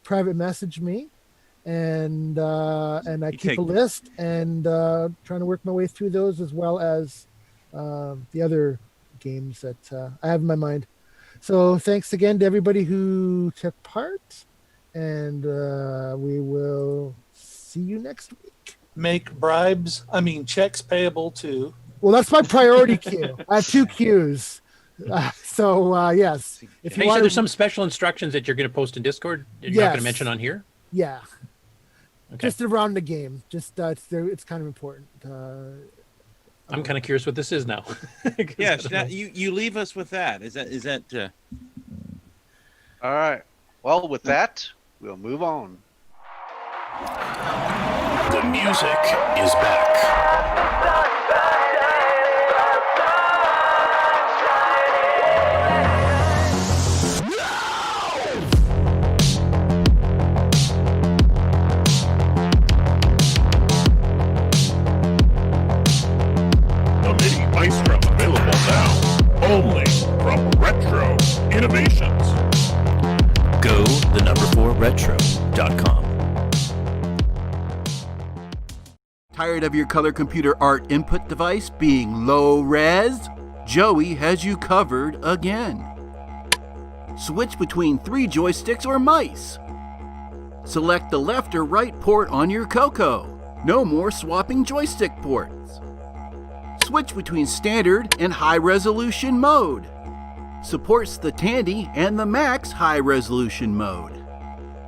private message me, and I keep a list and trying to work my way through those as well as the other games that I have in my mind. So thanks again to everybody who took part, and we will see you next week. Make checks payable to. Well, that's my priority queue. I have 2 queues. Yes. If you said there's some special instructions that you're going to post in Discord that you're not going to mention on here? Yeah. Okay. Just around the game. Just it's kind of important. I'm kind of curious what this is now. Yes, you leave us with that. Is that? All right. Well, with that, we'll move on. The music is back. The MIDI Maestro available now, only from Retro Innovations. Go the4retro.com. Tired of your color computer art input device being low res? Joey has you covered again. Switch between 3 joysticks or mice. Select the left or right port on your CoCo. No more swapping joystick ports. Switch between standard and high resolution mode. Supports the Tandy and the Max high resolution mode.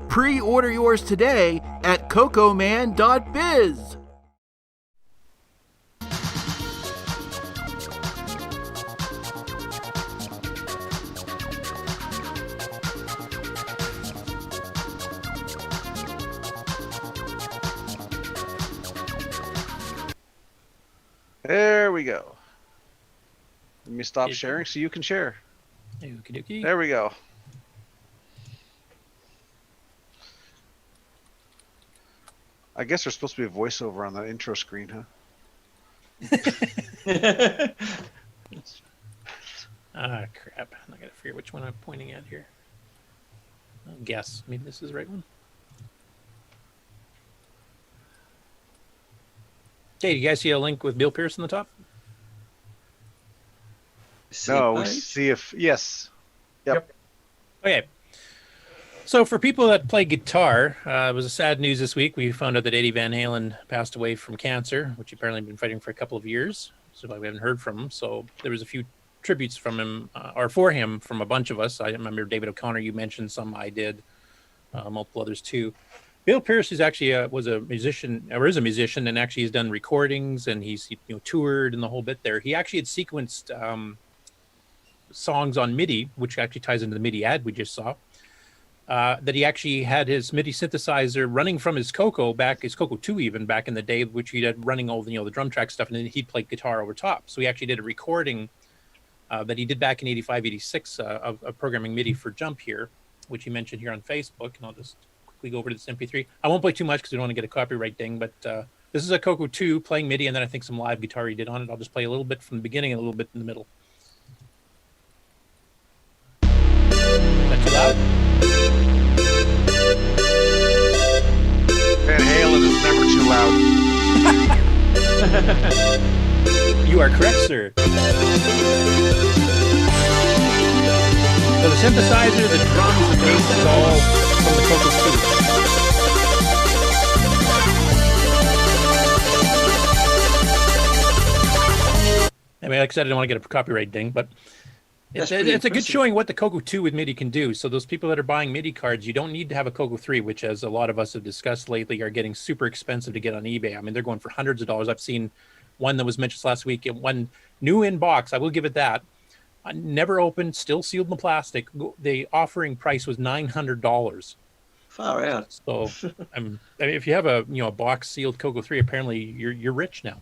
Pre-order yours today at cocoman.biz. There we go. Let me stop sharing so you can share. Okey-dokey. There we go. I guess there's supposed to be a voiceover on that intro screen, huh? Crap. I gotta figure which one I'm pointing at here. I'll guess. Maybe this is the right one. Okay, do you guys see a link with Bill Pierce on the top? No, we see if yes. Yep. Okay. So for people that play guitar, it was a sad news this week. We found out that Eddie Van Halen passed away from cancer, which he apparently had been fighting for a couple of years. So we haven't heard from him. So there was a few tributes from him, or for him, from a bunch of us. I remember David O'Connor, you mentioned some, I did, multiple others too. Bill Pierce is actually was a musician, or is a musician, and actually has done recordings, and he's toured and the whole bit there. He actually had sequenced songs on MIDI, which actually ties into the MIDI ad we just saw. that he actually had his MIDI synthesizer running from his CoCo 2 even back in the day, which he had running all the drum track stuff, and then he'd play guitar over top. So he actually did a recording that he did back in 85, 86 of programming MIDI for Jump here, which he mentioned here on Facebook. And I'll just quickly go over to this MP3. I won't play too much because we don't want to get a copyright ding, but this is a CoCo 2 playing MIDI, and then I think some live guitar he did on it. I'll just play a little bit from the beginning and a little bit in the middle. Is that too loud? Van Halen is never too loud. You are correct, sir. So the synthesizer, the drums, the bass is all from the CoCo 2. I mean, like I said, I didn't want to get a copyright ding, but it's a good showing what the CoCo 2 with MIDI can do. So those people that are buying MIDI cards, you don't need to have a CoCo 3, which, as a lot of us have discussed lately, are getting super expensive to get on eBay. I mean, they're going for hundreds of dollars. I've seen one that was mentioned last week, one new in box. I will give it that. Never opened, still sealed in the plastic. The offering price was $900. Far out. So, I mean, if you have a box sealed CoCo 3, apparently you're rich now.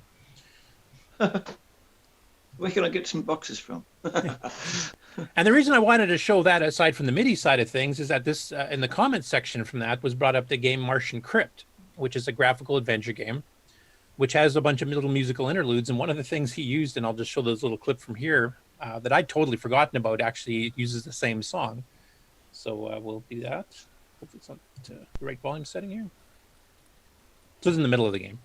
Where can I get some boxes from? And the reason I wanted to show that, aside from the MIDI side of things, is that this in the comments section from that was brought up the game Martian Crypt, which is a graphical adventure game, which has a bunch of little musical interludes. And one of the things he used, and I'll just show this little clip from here, that I'd totally forgotten about, actually uses the same song. So we'll do that. Hopefully it's on the right volume setting here. So it's in the middle of the game.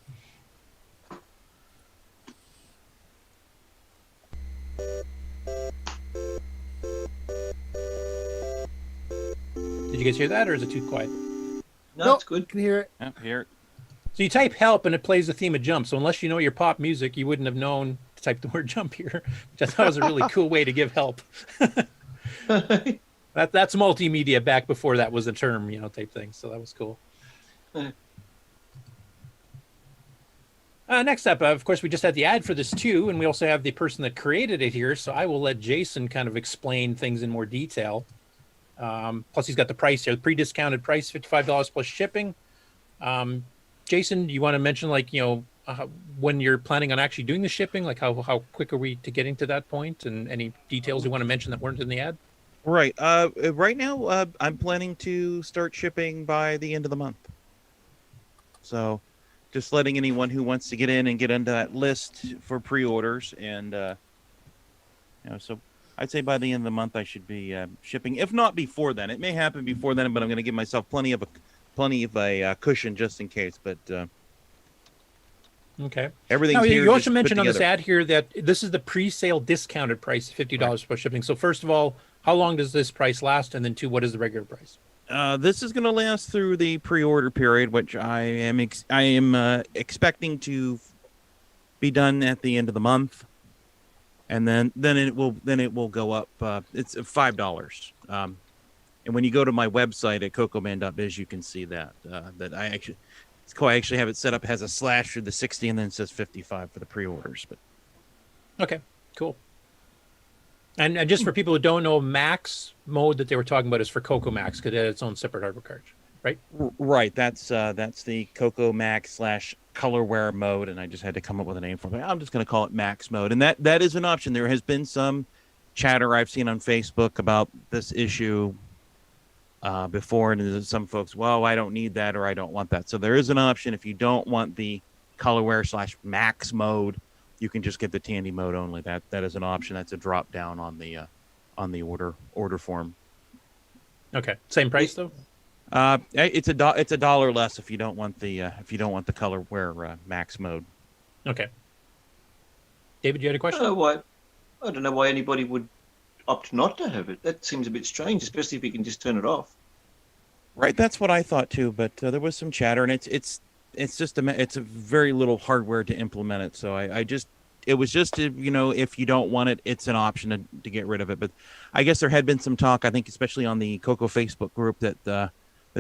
Did you guys hear that, or is it too quiet? No, it's good. Can hear it. Yeah, hear it. So you type help and it plays the theme of Jump. So unless you know your pop music, you wouldn't have known to type the word Jump here, which I thought was a really cool way to give help. That's multimedia back before that was a term, type thing. So that was cool. Next up, of course, we just had the ad for this too, and we also have the person that created it here. So I will let Jason kind of explain things in more detail. Plus, he's got the price here, the pre-discounted price, $55 plus shipping. Jason, do you want to mention, when you're planning on actually doing the shipping, like how quick are we to getting to that point, and any details you want to mention that weren't in the ad? Right. Right now, I'm planning to start shipping by the end of the month. So, just letting anyone who wants to get in and get into that list for pre-orders, and so I'd say by the end of the month I should be shipping. If not before then, it may happen before then, but I'm going to give myself plenty of a cushion just in case. But okay, everything. You also mentioned on this ad here that this is the pre-sale discounted price, $50 plus shipping. So first of all, how long does this price last? And then two, what is the regular price? This is going to last through the pre-order period, which I am expecting to be done at the end of the month, and then it will go up. It's $5. And when you go to my website at cocoman.biz, you can see that I actually have it set up, has a slash through the 60, and then it says 55 for the pre-orders. But okay, cool. And just for people who don't know, Max mode that they were talking about is for CoCo Max, because it had its own separate hardware cartridge, right? Right. That's the CoCo Max / colorware mode, and I just had to come up with a name for it. I'm just going to call it Max mode, and that is an option. There has been some chatter I've seen on Facebook about this issue before, and some folks, well, I don't need that, or I don't want that. So there is an option if you don't want the colorware / Max mode. You can just get the Tandy mode only. That is an option. That's a drop down on the order form. Okay, same price though. It's $1 less if you don't want the colorware Max mode. Okay. David, you had a question? I don't know why anybody would opt not to have it. That seems a bit strange, especially if you can just turn it off. Right, that's what I thought too. But there was some chatter, and it's a very little hardware to implement it. So it was just if you don't want it, it's an option to get rid of it. But I guess there had been some talk, I think, especially on the CoCo Facebook group, that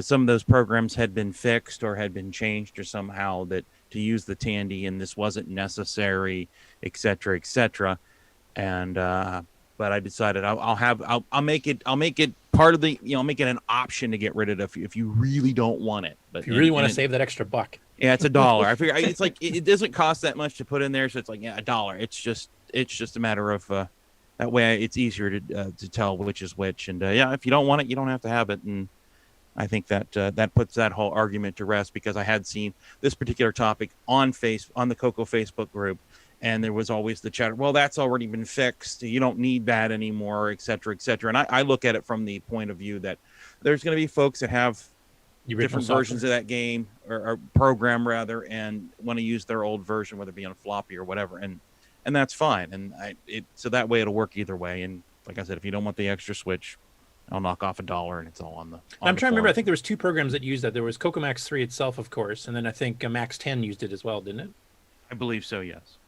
some of those programs had been fixed or had been changed or somehow that to use the Tandy and this wasn't necessary, et cetera, et cetera. And but I decided I'll make it part of the, I'll make it an option to get rid of it if you really don't want it. But if you really want to save that extra buck. Yeah, it's $1. I figure it's like it doesn't cost that much to put in there, so it's like $1. It's just a matter of that way it's easier to tell which is which. And if you don't want it, you don't have to have it. And I think that that puts that whole argument to rest, because I had seen this particular topic on the CoCo Facebook group, and there was always the chatter, well, that's already been fixed, you don't need that anymore, et cetera, et cetera. And I look at it from the point of view that there's going to be folks that have different versions of that game or program rather, and want to use their old version, whether it be on a floppy or whatever, and that's fine. And so that way it'll work either way. And like I said, if you don't want the extra switch, I'll knock off $1, and it's all on the. I'm trying to remember. I think there was 2 programs that used that. There was CoCo Max 3 itself, of course, and then I think Max 10 used it as well, didn't it? I believe so. Yes.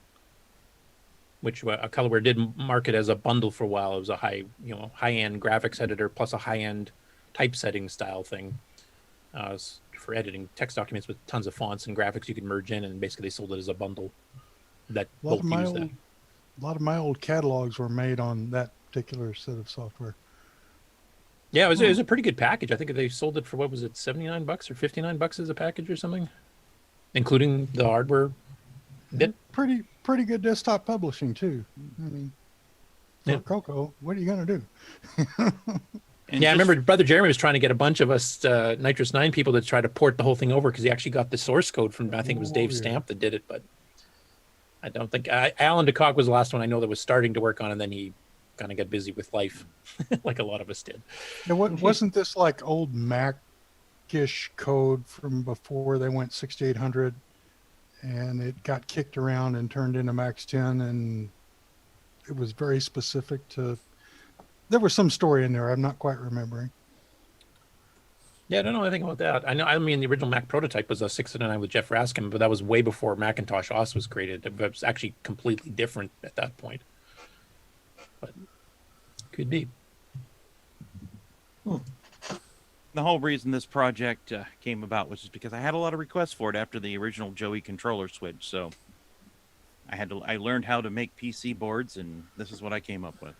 Which Colorware did market as a bundle for a while. It was a high-end graphics editor plus a high-end typesetting style thing. For editing text documents with tons of fonts and graphics you could merge in, and basically they sold it as a bundle. That A lot of my old catalogs were made on that particular set of software. Yeah, it was a pretty good package. I think they sold it for, what was it, $79 or $59 as a package or something, including the hardware bit. Pretty good desktop publishing too. I mean, for CoCo, what are you gonna do? I remember Brother Jeremy was trying to get a bunch of us Nitrous 9 people to try to port the whole thing over, because he actually got the source code from, I think it was Dave Stamp that did it, but I don't think Alan DeCock was the last one I know that was starting to work on, and then he kind of got busy with life, like a lot of us did. Now, wasn't this like old Mac-ish code from before they went 6800, and it got kicked around and turned into Max 10, and it was very specific to. There was some story in there. I'm not quite remembering. Yeah, I don't know anything about that. I mean, the original Mac prototype was a 609 with Jeff Raskin, but that was way before Macintosh OS was created. It was actually completely different at that point. But could be. The whole reason this project came about was just because I had a lot of requests for it after the original Joey controller switch. So I learned how to make PC boards, and this is what I came up with.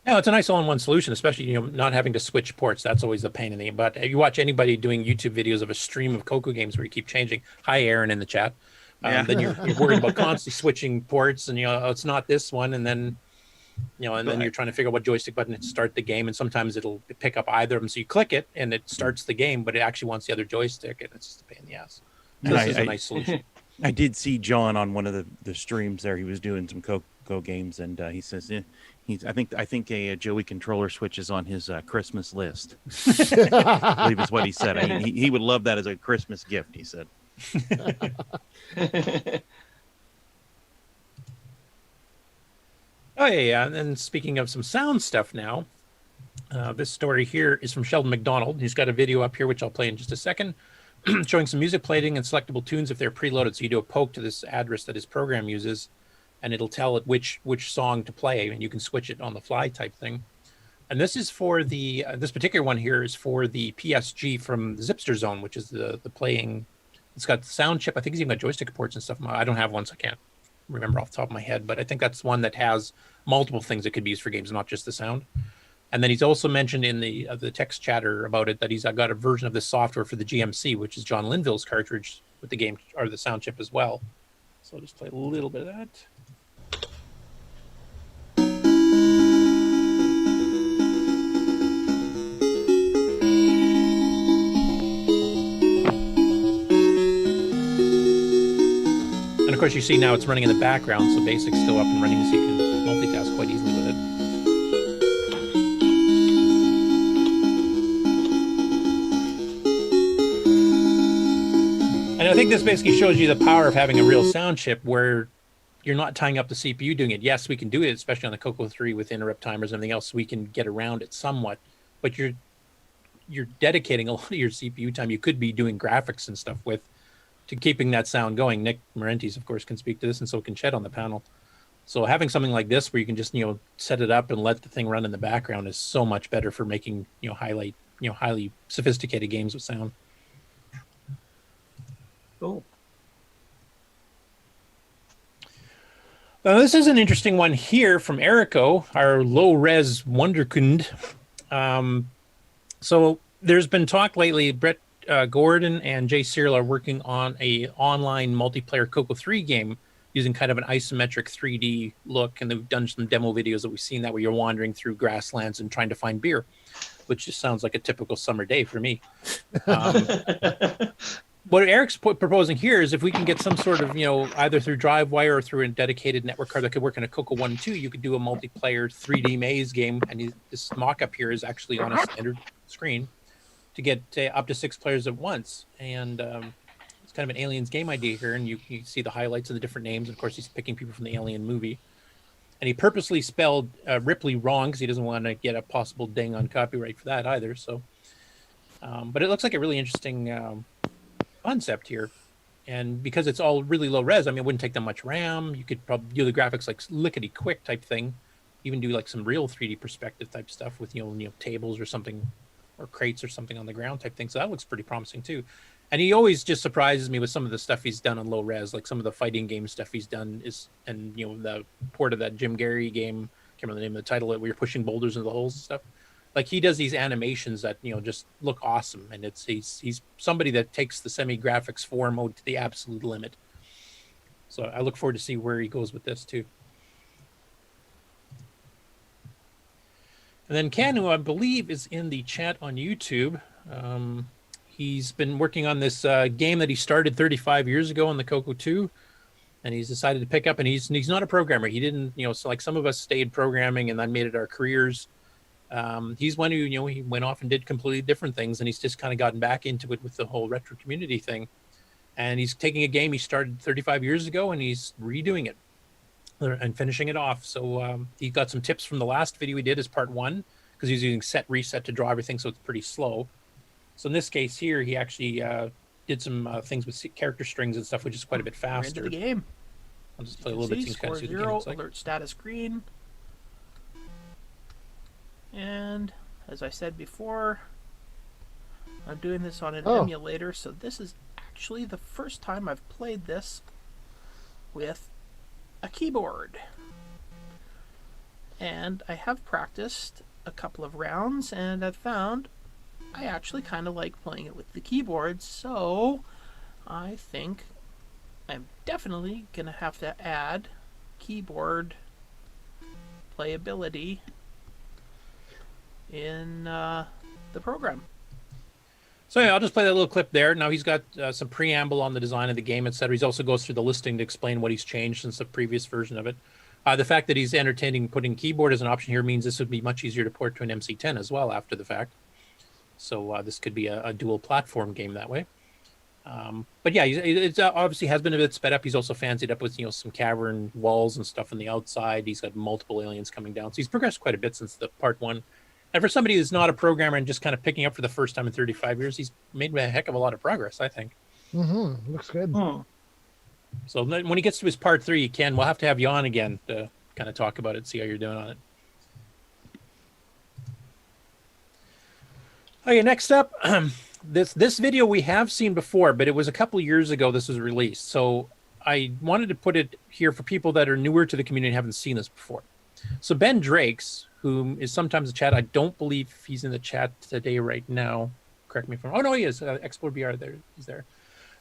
Yeah, it's a nice all-in-one solution, especially not having to switch ports. That's always a pain in the butt. If you watch anybody doing YouTube videos of a stream of CoCo games where you keep changing, hi Aaron in the chat, then you're worried about constantly switching ports, and it's not this one, and then then you're trying to figure out what joystick button to start the game, and sometimes it'll pick up either of them, so you click it and it starts the game, but it actually wants the other joystick, and it's just a pain in the ass. This is a nice solution. I did see John on one of the streams there. He was doing some CoCo games, and he says I think a Joey controller switch is on his Christmas list. I believe is what he said. He would love that as a Christmas gift, he said. Oh yeah, and then speaking of some sound stuff now, this story here is from Sheldon McDonald. He's got a video up here, which I'll play in just a second, showing some music playing and selectable tunes if they're preloaded. So you do a poke to this address that his program uses, and it'll tell it which song to play, and you can switch it on the fly type thing. And this is for the this particular one here is for the PSG from the Zipster Zone, which is the playing. It's got the sound chip. I think it's even got joystick ports and stuff. I don't have one, so I can't remember off the top of my head, but I think that's one that has multiple things that could be used for games, not just the sound. And then he's also mentioned in the text chatter about it that he's got a version of this software for the GMC, which is John Linville's cartridge with the game or the sound chip as well. So I'll just play a little bit of that. And of course, you see now it's running in the background, so BASIC's still up and running, so you can multitask quite easily with it. And I think this basically shows you the power of having a real sound chip where you're not tying up the CPU doing it. Yes, we can do it, especially on the CoCo 3 with interrupt timers and everything else, so we can get around it somewhat. But you're dedicating a lot of your CPU time you could be doing graphics and stuff with to keeping that sound going. Nick Marentes, of course, can speak to this, and so can Chet on the panel. So having something like this where you can just set it up and let the thing run in the background is so much better for making highly sophisticated games with sound. Cool. This is an interesting one here from Erico, our low-res wonderkind. So there's been talk lately. Brett Gordon and Jay Searle are working on a online multiplayer CoCo 3 game using kind of an isometric 3D look, and they've done some demo videos that we've seen that where you're wandering through grasslands and trying to find beer, which just sounds like a typical summer day for me. What Eric's proposing here is if we can get some sort of, either through DriveWire or through a dedicated network card that could work in a CoCo 1 and 2, you could do a multiplayer 3D maze game. And this mock-up here is actually on a standard screen to get up to 6 players at once. And it's kind of an Aliens game idea here. And you see the highlights of the different names. Of course, he's picking people from the Alien movie. And he purposely spelled Ripley wrong because he doesn't want to get a possible ding on copyright for that either. So, but it looks like a really interesting concept here, and because it's all really low res, I mean, it wouldn't take that much RAM. You could probably do the graphics like lickety quick type thing, even do like some real 3D perspective type stuff with tables or something, or crates or something on the ground type thing. So that looks pretty promising too. And he always just surprises me with some of the stuff he's done on low res, like some of the fighting game stuff he's done and the port of that Jim Carrey game. Can't remember the name of the title, where you're pushing boulders into the holes and stuff. Like he does these animations that just look awesome, and he's somebody that takes the semi-graphics 4 mode to the absolute limit. So I look forward to see where he goes with this too. And then Ken, who I believe is in the chat on YouTube, he's been working on this game that he started 35 years ago on the CoCo 2, and he's decided to pick up. And he's not a programmer. He didn't, so like some of us stayed programming and then made it our careers. He's one who, he went off and did completely different things, and he's just kind of gotten back into it with the whole retro community thing. And he's taking a game he started 35 years ago, and he's redoing it and finishing it off. So he got some tips from the last video we did as part 1, because he's using set reset to draw everything, so it's pretty slow. So in this case here, he actually did some things with character strings and stuff, which is quite a bit faster. We're into the game. I'll just play a little bit so you can kind of see what the game looks like. Alert status green. And as I said before, I'm doing this on an emulator, so this is actually the first time I've played this with a keyboard. And I have practiced a couple of rounds, and I've found I actually kind of like playing it with the keyboard, so I think I'm definitely going to have to add keyboard playability in the program. So yeah, I'll just play that little clip there. Now he's got some preamble on the design of the game, etc. He also goes through the listing to explain what he's changed since the previous version of it. The fact that he's entertaining putting keyboard as an option here means this would be much easier to port to an MC10 as well after the fact. So this could be a dual platform game that way. But yeah, it obviously has been a bit sped up. He's also fancied up with some cavern walls and stuff on the outside. He's got multiple aliens coming down. So he's progressed quite a bit since the part 1. And for somebody who's not a programmer and just kind of picking up for the first time in 35 years, he's made a heck of a lot of progress, I think. Mm-hmm. Looks good. So when he gets to his part 3, Ken, we'll have to have you on again to kind of talk about it, see how you're doing on it. Okay, next up, this video we have seen before, but it was a couple years ago this was released. So I wanted to put it here for people that are newer to the community and haven't seen this before. So Ben Drakes, who is sometimes in the chat, I don't believe he's in the chat today right now. Correct me if I'm wrong. Oh, no, he is. Explore VR, there. He's there.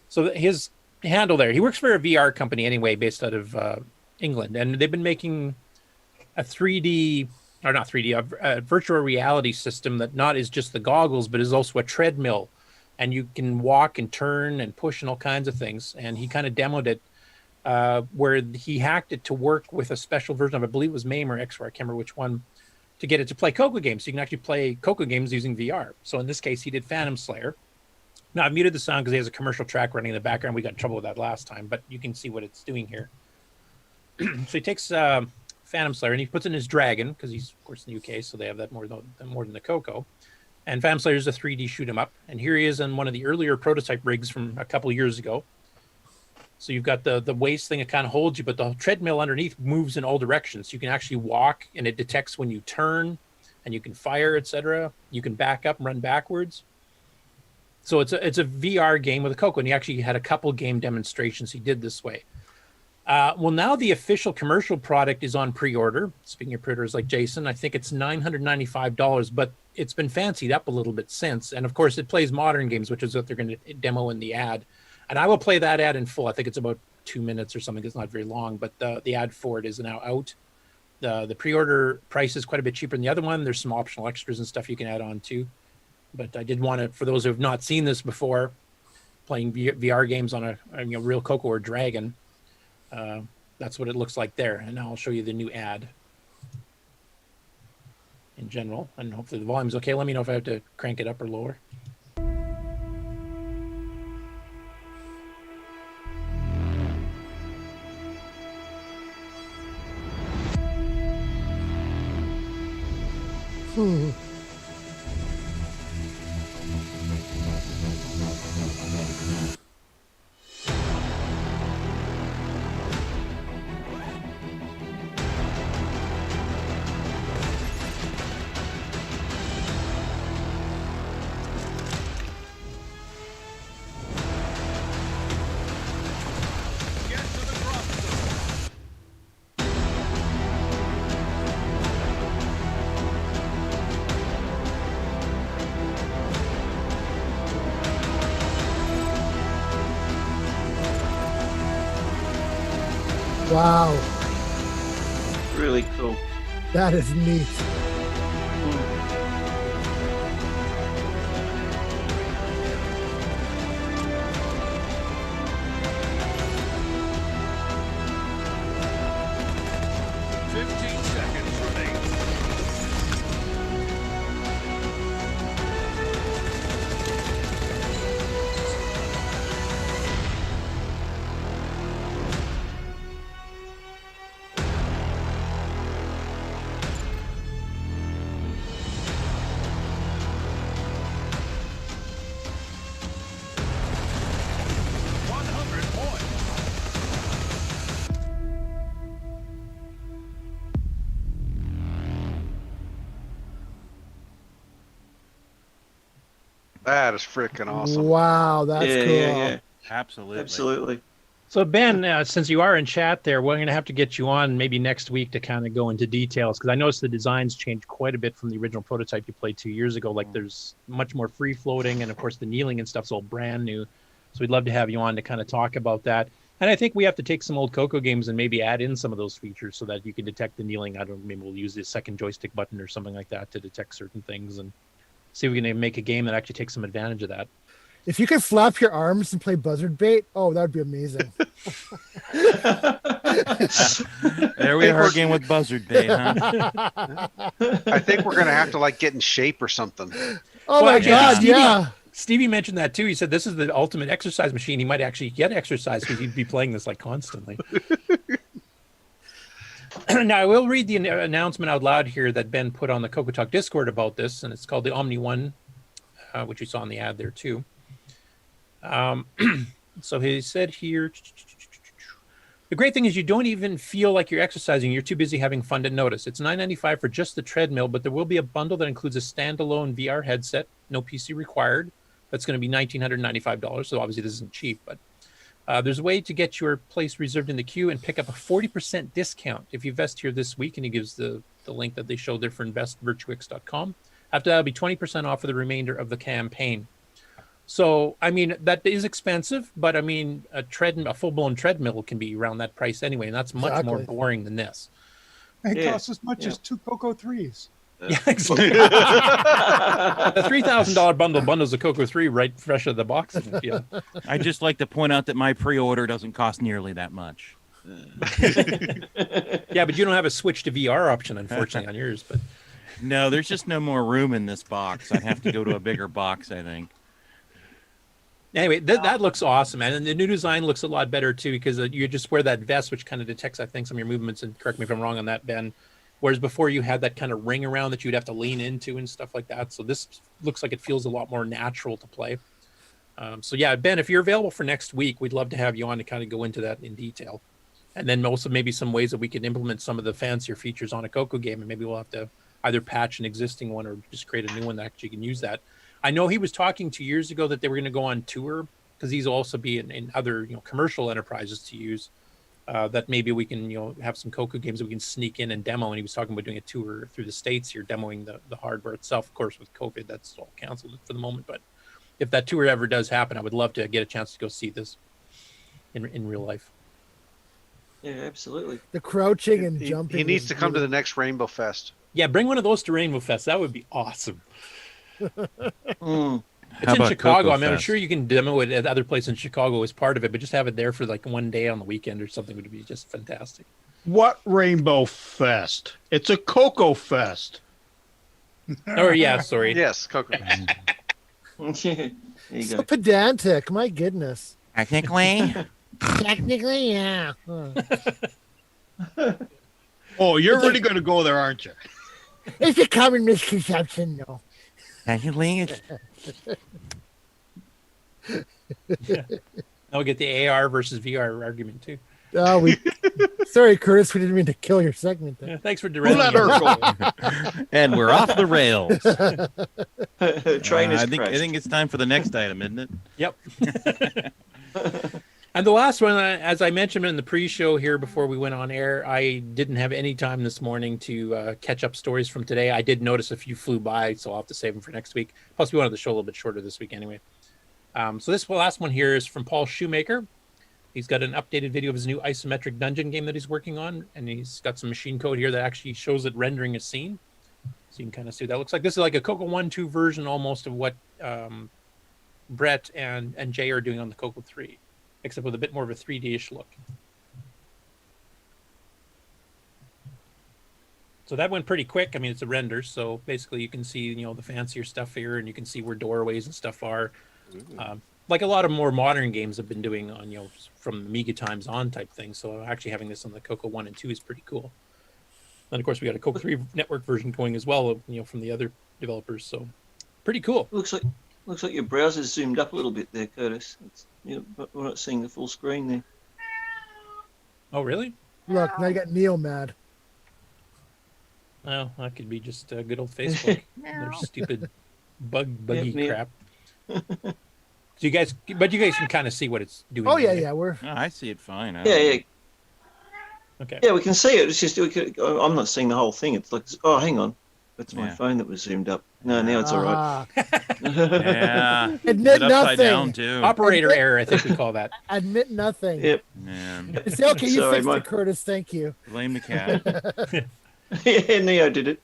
So his handle there, he works for a VR company anyway, based out of England. And they've been making a 3D, or not 3D, a virtual reality system that not is just the goggles, but is also a treadmill. And you can walk and turn and push and all kinds of things. And he kind of demoed it where he hacked it to work with a special version of, I believe it was MAME or XR, I can't remember which one, to get it to play CoCo games. So you can actually play CoCo games using VR. So in this case, he did Phantom Slayer. Now, I've muted the sound because he has a commercial track running in the background. We got in trouble with that last time, but you can see what it's doing here. So he takes Phantom Slayer and he puts in his dragon, because he's, of course, in the UK, so they have that more than the CoCo. And Phantom Slayer is a 3D shoot 'em up. And here he is in one of the earlier prototype rigs from a couple years ago. So you've got the waist thing that kind of holds you, but the treadmill underneath moves in all directions. You can actually walk, and it detects when you turn, and you can fire, etc. You can back up and run backwards. So it's a VR game with a CoCo, and he actually had a couple game demonstrations he did this way. Well, now the official commercial product is on pre-order. Speaking of pre-orders like Jason, I think it's $995, but it's been fancied up a little bit since. And of course, it plays modern games, which is what they're going to demo in the ad. And I will play that ad in full. I think it's about 2 minutes or something. It's not very long, but the ad for it is now out. The pre-order price is quite a bit cheaper than the other one. There's some optional extras and stuff you can add on too. But I did want to, for those who have not seen this before, playing VR games on a real CoCo or Dragon. That's what it looks like there. And now I'll show you the new ad in general. And hopefully the volume's okay. Let me know if I have to crank it up or lower. Wow. Really cool. That is neat. That is freaking awesome. Wow, that's cool. Absolutely. So Ben, since you are in chat there, we're going to have to get you on maybe next week to kind of go into details, because I noticed the designs changed quite a bit from the original prototype you played 2 years ago. Like there's much more free floating, and of course the kneeling and stuff's all brand new. So we'd love to have you on to kind of talk about that. And I think we have to take some old CoCo games and maybe add in some of those features so that you can detect the kneeling. I don't know, maybe we'll use the second joystick button or something like that to detect certain things, and see if we can make a game that actually takes some advantage of that. If you could flap your arms and play buzzard bait, oh, that would be amazing. There we are again with buzzard bait, huh? I think we're gonna have to like get in shape or something. Oh my God, yeah. Stevie mentioned that too. He said this is the ultimate exercise machine. He might actually get exercise because he'd be playing this like constantly. Now I will read the announcement out loud here that Ben put on the CoCoTALK Discord about this, and it's called the Omni One, which you saw in the ad there too. So he said here, the great thing is you don't even feel like you're exercising. You're too busy having fun to notice. It's $9.95 for just the treadmill, but there will be a bundle that includes a standalone VR headset, no PC required. That's going to be $1,995. So obviously this isn't cheap, but there's a way to get your place reserved in the queue and pick up a 40% discount if you invest here this week. And he gives the link that they showed there for investvirtuix.com. After that, it'll be 20% off for the remainder of the campaign. So, I mean, that is expensive, but I mean, a full-blown treadmill can be around that price anyway, and that's much more boring than this. It costs as much as 2 CoCo 3s. Yeah, exactly. The $3,000 bundles of CoCo 3 right fresh out of the box. I just like to point out that my pre-order doesn't cost nearly that much. Yeah, but you don't have a switch to VR option, unfortunately, on yours. But no, there's just no more room in this box. I'd have to go to a bigger box, I think. Anyway, that looks awesome, man. And the new design looks a lot better, too, because you just wear that vest, which kind of detects, I think, some of your movements. And correct me if I'm wrong on that, Ben. Whereas before you had that kind of ring around that you'd have to lean into and stuff like that. So this looks like it feels a lot more natural to play. So, yeah, Ben, if you're available for next week, we'd love to have you on to kind of go into that in detail. And then also maybe some ways that we can implement some of the fancier features on a CoCo game. And maybe we'll have to either patch an existing one or just create a new one that actually can use that. I know he was talking 2 years ago that they were going to go on tour because these will also be in other commercial enterprises to use. that maybe we can, have some CoCo games that we can sneak in and demo. And he was talking about doing a tour through the States here, demoing the hardware itself. Of course, with COVID, that's all canceled for the moment. But if that tour ever does happen, I would love to get a chance to go see this in real life. Yeah, absolutely. The crouching and jumping. He needs to come to the next Rainbow Fest. Yeah, bring one of those to Rainbow Fest. That would be awesome. It's in Chicago. I mean, I'm sure you can demo it at other places in Chicago as part of it, but just have it there for like one day on the weekend or something would be just fantastic. What Rainbow Fest? It's a CoCo Fest. Oh, yeah, sorry. Yes, CoCo Fest. There you So go. pedantic. My goodness. Technically. Technically, yeah. Oh, you're really going to go there, aren't you? It's a common misconception, though. Technically, it's Yeah. Now we get the AR versus VR argument too. Sorry, Curtis, we didn't mean to kill your segment there. Yeah, thanks for derailing. Let her go. and we're off the rails. Train is I think it's time for the next item, isn't it? Yep. And the last one, as I mentioned in the pre-show here before we went on air, I didn't have any time this morning to catch up stories from today. I did notice a few flew by, so I'll have to save them for next week. Plus, we wanted the show a little bit shorter this week anyway. So this last one here is from Paul Shoemaker. He's got an updated video of his new isometric dungeon game that he's working on, and he's got some machine code here that actually shows it rendering a scene. So you can kind of see what that looks like. This is like a CoCo 1.2 version almost of what Brett and Jay are doing on the CoCo 3. Except with a bit more of a 3D-ish look. So that went pretty quick. I mean, it's a render, so basically you can see, the fancier stuff here, and you can see where doorways and stuff are. Like a lot of more modern games have been doing on, from Amiga times on type thing. So actually having this on the CoCo 1 and 2 is pretty cool. And of course, we got a CoCo 3 network version going as well, from the other developers. So pretty cool. Looks like your browser's zoomed up a little bit there, Curtis. But we're not seeing the full screen there. Oh, really? Look, now you got Neil mad. Well, that could be just good old Facebook. Their stupid buggy crap. So you guys can kind of see what it's doing. Oh yeah, right? Yeah, we're. Oh, I see it fine. Yeah. Okay. Yeah, we can see it. It's just I'm not seeing the whole thing. It's like, oh, hang on, that's my phone that was zoomed up. No, now it's all right. Yeah. Admit upside nothing. down too. Operator error, I think we call that. Admit nothing. Yep. Man. Say, okay, you Sorry, fixed it, Curtis. Thank you. Blame the cat. Yeah, Neo did it.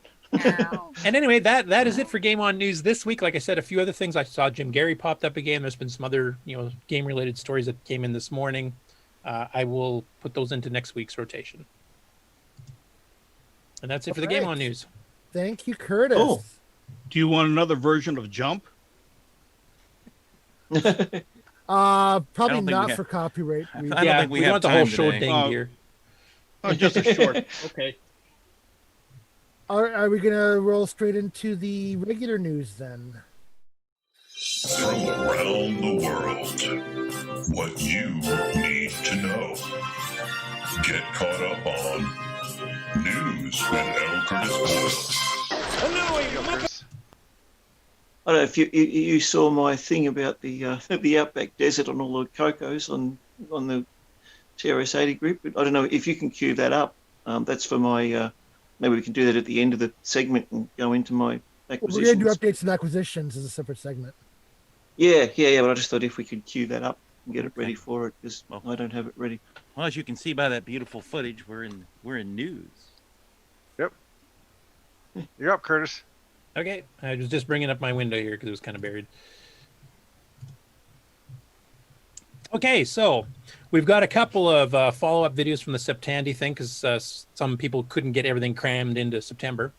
And anyway, that is it for GameON news this week. Like I said, a few other things. I saw Jim Gary popped up again. There's been some other, game-related stories that came in this morning. I will put those into next week's rotation. And that's it for the GameON news. Thank you, Curtis. Oh, do you want another version of Jump? Probably think not we for copyright. I don't think we have want the time whole show today. dinged here. Oh, just a short. Okay. Are we gonna roll straight into the regular news then? From around the world, what you need to know. Get caught up on news with L. Curtis Boyle. I don't know if you saw my thing about the Outback Desert on all the CoCos on the TRS-80 group. I don't know if you can cue that up. That's for my. Maybe we can do that at the end of the segment and go into my acquisitions. We're gonna do updates and acquisitions as a separate segment. Yeah. But I just thought if we could cue that up and get it ready for it, because I don't have it ready. Well, as you can see by that beautiful footage, we're in news. Yep. You're up, Curtis. Okay, I was just bringing up my window here because it was kind of buried. Okay, so we've got a couple of follow-up videos from the Septandy thing because some people couldn't get everything crammed into September.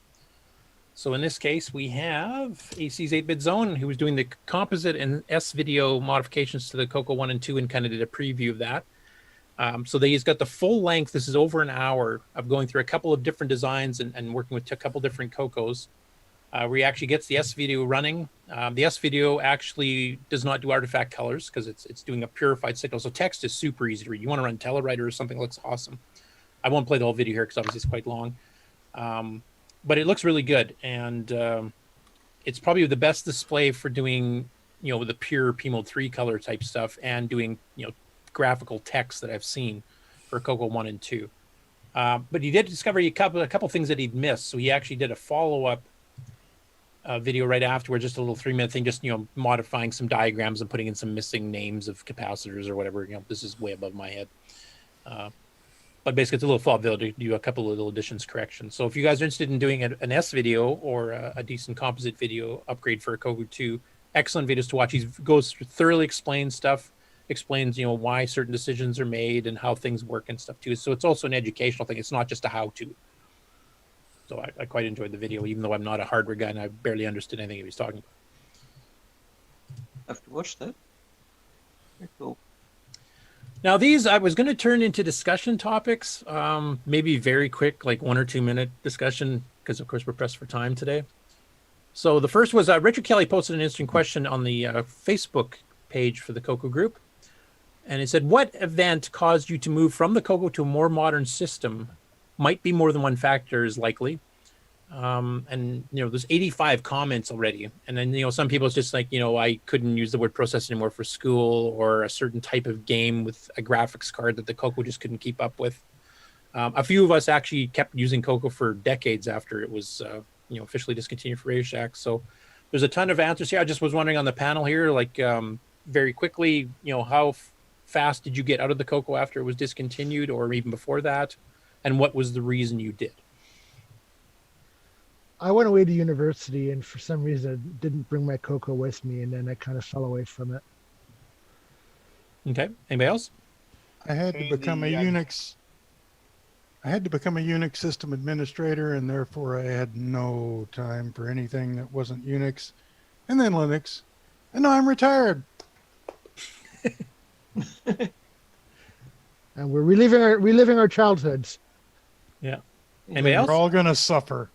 So in this case, we have AC's 8-Bit Zone, who was doing the composite and S-video modifications to the CoCo 1 and 2 and kind of did a preview of that. So he's got the full length. This is over an hour of going through a couple of different designs and working with a couple different CoCos. Where he actually gets the S-video running. The S-video actually does not do artifact colors because it's doing a purified signal. So text is super easy to read. You want to run Telewriter or something that looks awesome. I won't play the whole video here because obviously it's quite long. But it looks really good. And it's probably the best display for doing, the pure P-Mode 3 color type stuff and doing, graphical text that I've seen. for CoCo 1 and 2. But he did discover a couple things that he'd missed. So he actually did a follow-up video right afterward, just a little 3-minute thing, just, modifying some diagrams and putting in some missing names of capacitors or whatever. This is way above my head. But basically, it's a little follow-up video to do a couple of little additions, corrections. So if you guys are interested in doing an S video or a decent composite video upgrade for a CoCo 2, excellent videos to watch. He goes through, thoroughly explains stuff, explains, why certain decisions are made and how things work and stuff too. So it's also an educational thing. It's not just a how-to. So I quite enjoyed the video, even though I'm not a hardware guy and I barely understood anything he was talking about. I have to watch that. Very cool. Now these, I was going to turn into discussion topics, maybe very quick, like 1 or 2 minute discussion, because of course we're pressed for time today. So the first was Richard Kelly posted an interesting question on the Facebook page for the CoCo group. And it said, what event caused you to move from the CoCo to a more modern system? Might be more than one factor is likely. And, there's 85 comments already. And then, some people it's just like, I couldn't use the word process anymore for school, or a certain type of game with a graphics card that the CoCo just couldn't keep up with. A few of us actually kept using CoCo for decades after it was, officially discontinued for Radio Shack. So there's a ton of answers here. I just was wondering on the panel here, like very quickly, how fast did you get out of the CoCo after it was discontinued, or even before that? And what was the reason you did? I went away to university, and for some reason, I didn't bring my CoCo with me, and then I kind of fell away from it. Okay. Anybody else? I had to become a Unix. I had to become a Unix system administrator, and therefore I had no time for anything that wasn't Unix, and then Linux, and now I'm retired. And we're reliving our childhoods. Yeah. Anybody else? We're all gonna suffer.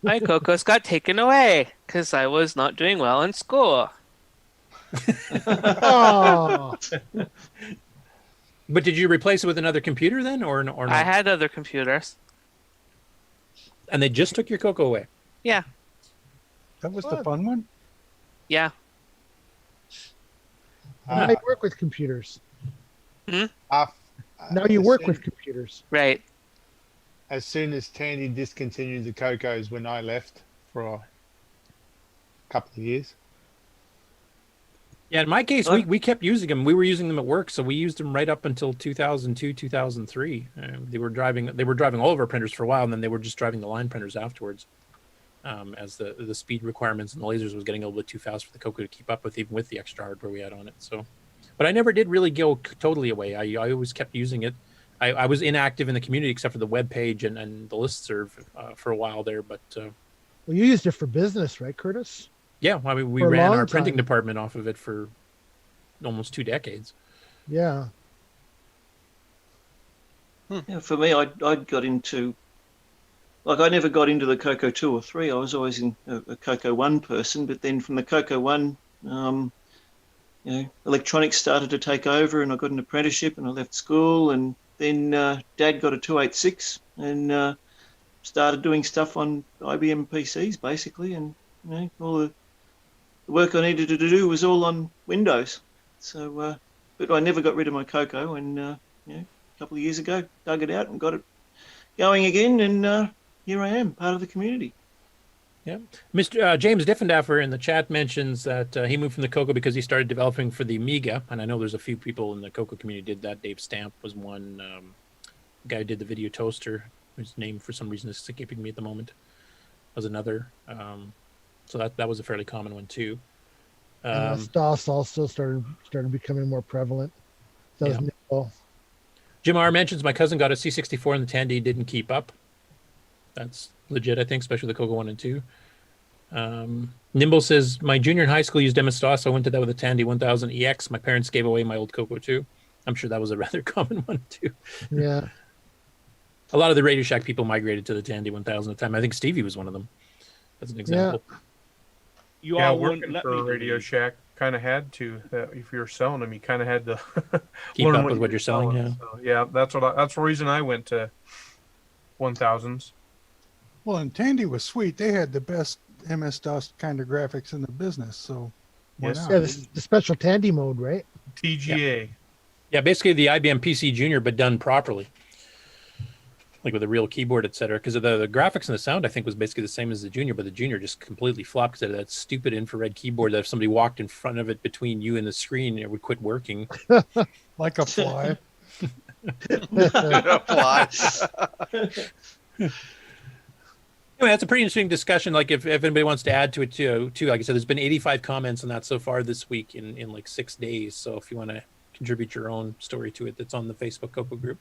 My CoCos got taken away because I was not doing well in school. Oh. But did you replace it with another computer then, or not? I had other computers. And they just took your CoCo away? Yeah. That was the fun one? Yeah. Now you work with computers. Now you work with computers. Right. As soon as Tandy discontinued the CoCos when I left for a couple of years. Yeah, in my case, we kept using them. We were using them at work, so we used them right up until 2002, 2003. They were driving all of our printers for a while, and then they were just driving the line printers afterwards, as the speed requirements and the lasers was getting a little bit too fast for the CoCo to keep up with, even with the extra hardware we had on it. So, but I never did really go totally away. I always kept using it. I was inactive in the community except for the web page and the listserv for a while there. But well, you used it for business, right, Curtis? Yeah, I mean, we ran our printing department off of it for almost 2 decades. Yeah. Yeah, for me, I got into, I never got into the CoCo 2 or 3. I was always in a CoCo 1 person, but then from the CoCo 1, electronics started to take over, and I got an apprenticeship, and I left school, and then Dad got a 286 and started doing stuff on IBM PCs, basically, and all the work I needed to do was all on Windows. So, but I never got rid of my CoCo, and a couple of years ago, dug it out and got it going again, and here I am, part of the community. Yeah, Mr. James Diffendaffer in the chat mentions that he moved from the CoCo because he started developing for the Amiga, and I know there's a few people in the CoCo community did that. Dave Stamp was one. The guy who did the video toaster, whose name for some reason is escaping me at the moment, was another. So that was a fairly common one too. DOS also started becoming more prevalent. That was nimble. Jim R mentions my cousin got a C64 and the Tandy didn't keep up. That's legit, I think, especially the CoCo 1 and 2. Nimble says, my junior in high school used MS-DOS. I went to that with a Tandy 1000 EX. My parents gave away my old CoCo 2. I'm sure that was a rather common one too. Yeah. A lot of the Radio Shack people migrated to the Tandy 1000 at the time. I think Stevie was one of them. That's an example. You all working for Radio Shack kind of had to. If you were selling them, you kind of had to keep up with what you're selling. Yeah. So, yeah, that's the reason I went to 1000s. Well, and Tandy was sweet. They had the best MS-DOS kind of graphics in the business. So yes, yeah, the special Tandy mode, right? TGA. Yeah, basically the IBM PC Junior, but done properly, like with a real keyboard, etc. Because the graphics and the sound, I think, was basically the same as the Junior, but the Junior just completely flopped because of that stupid infrared keyboard that if somebody walked in front of it between you and the screen, it would quit working. Like a fly. A fly. Anyway, that's a pretty interesting discussion. Like, if anybody wants to add to it too, like I said, there's been 85 comments on that so far this week in like 6 days. So if you want to contribute your own story to it, that's on the Facebook CoCo group.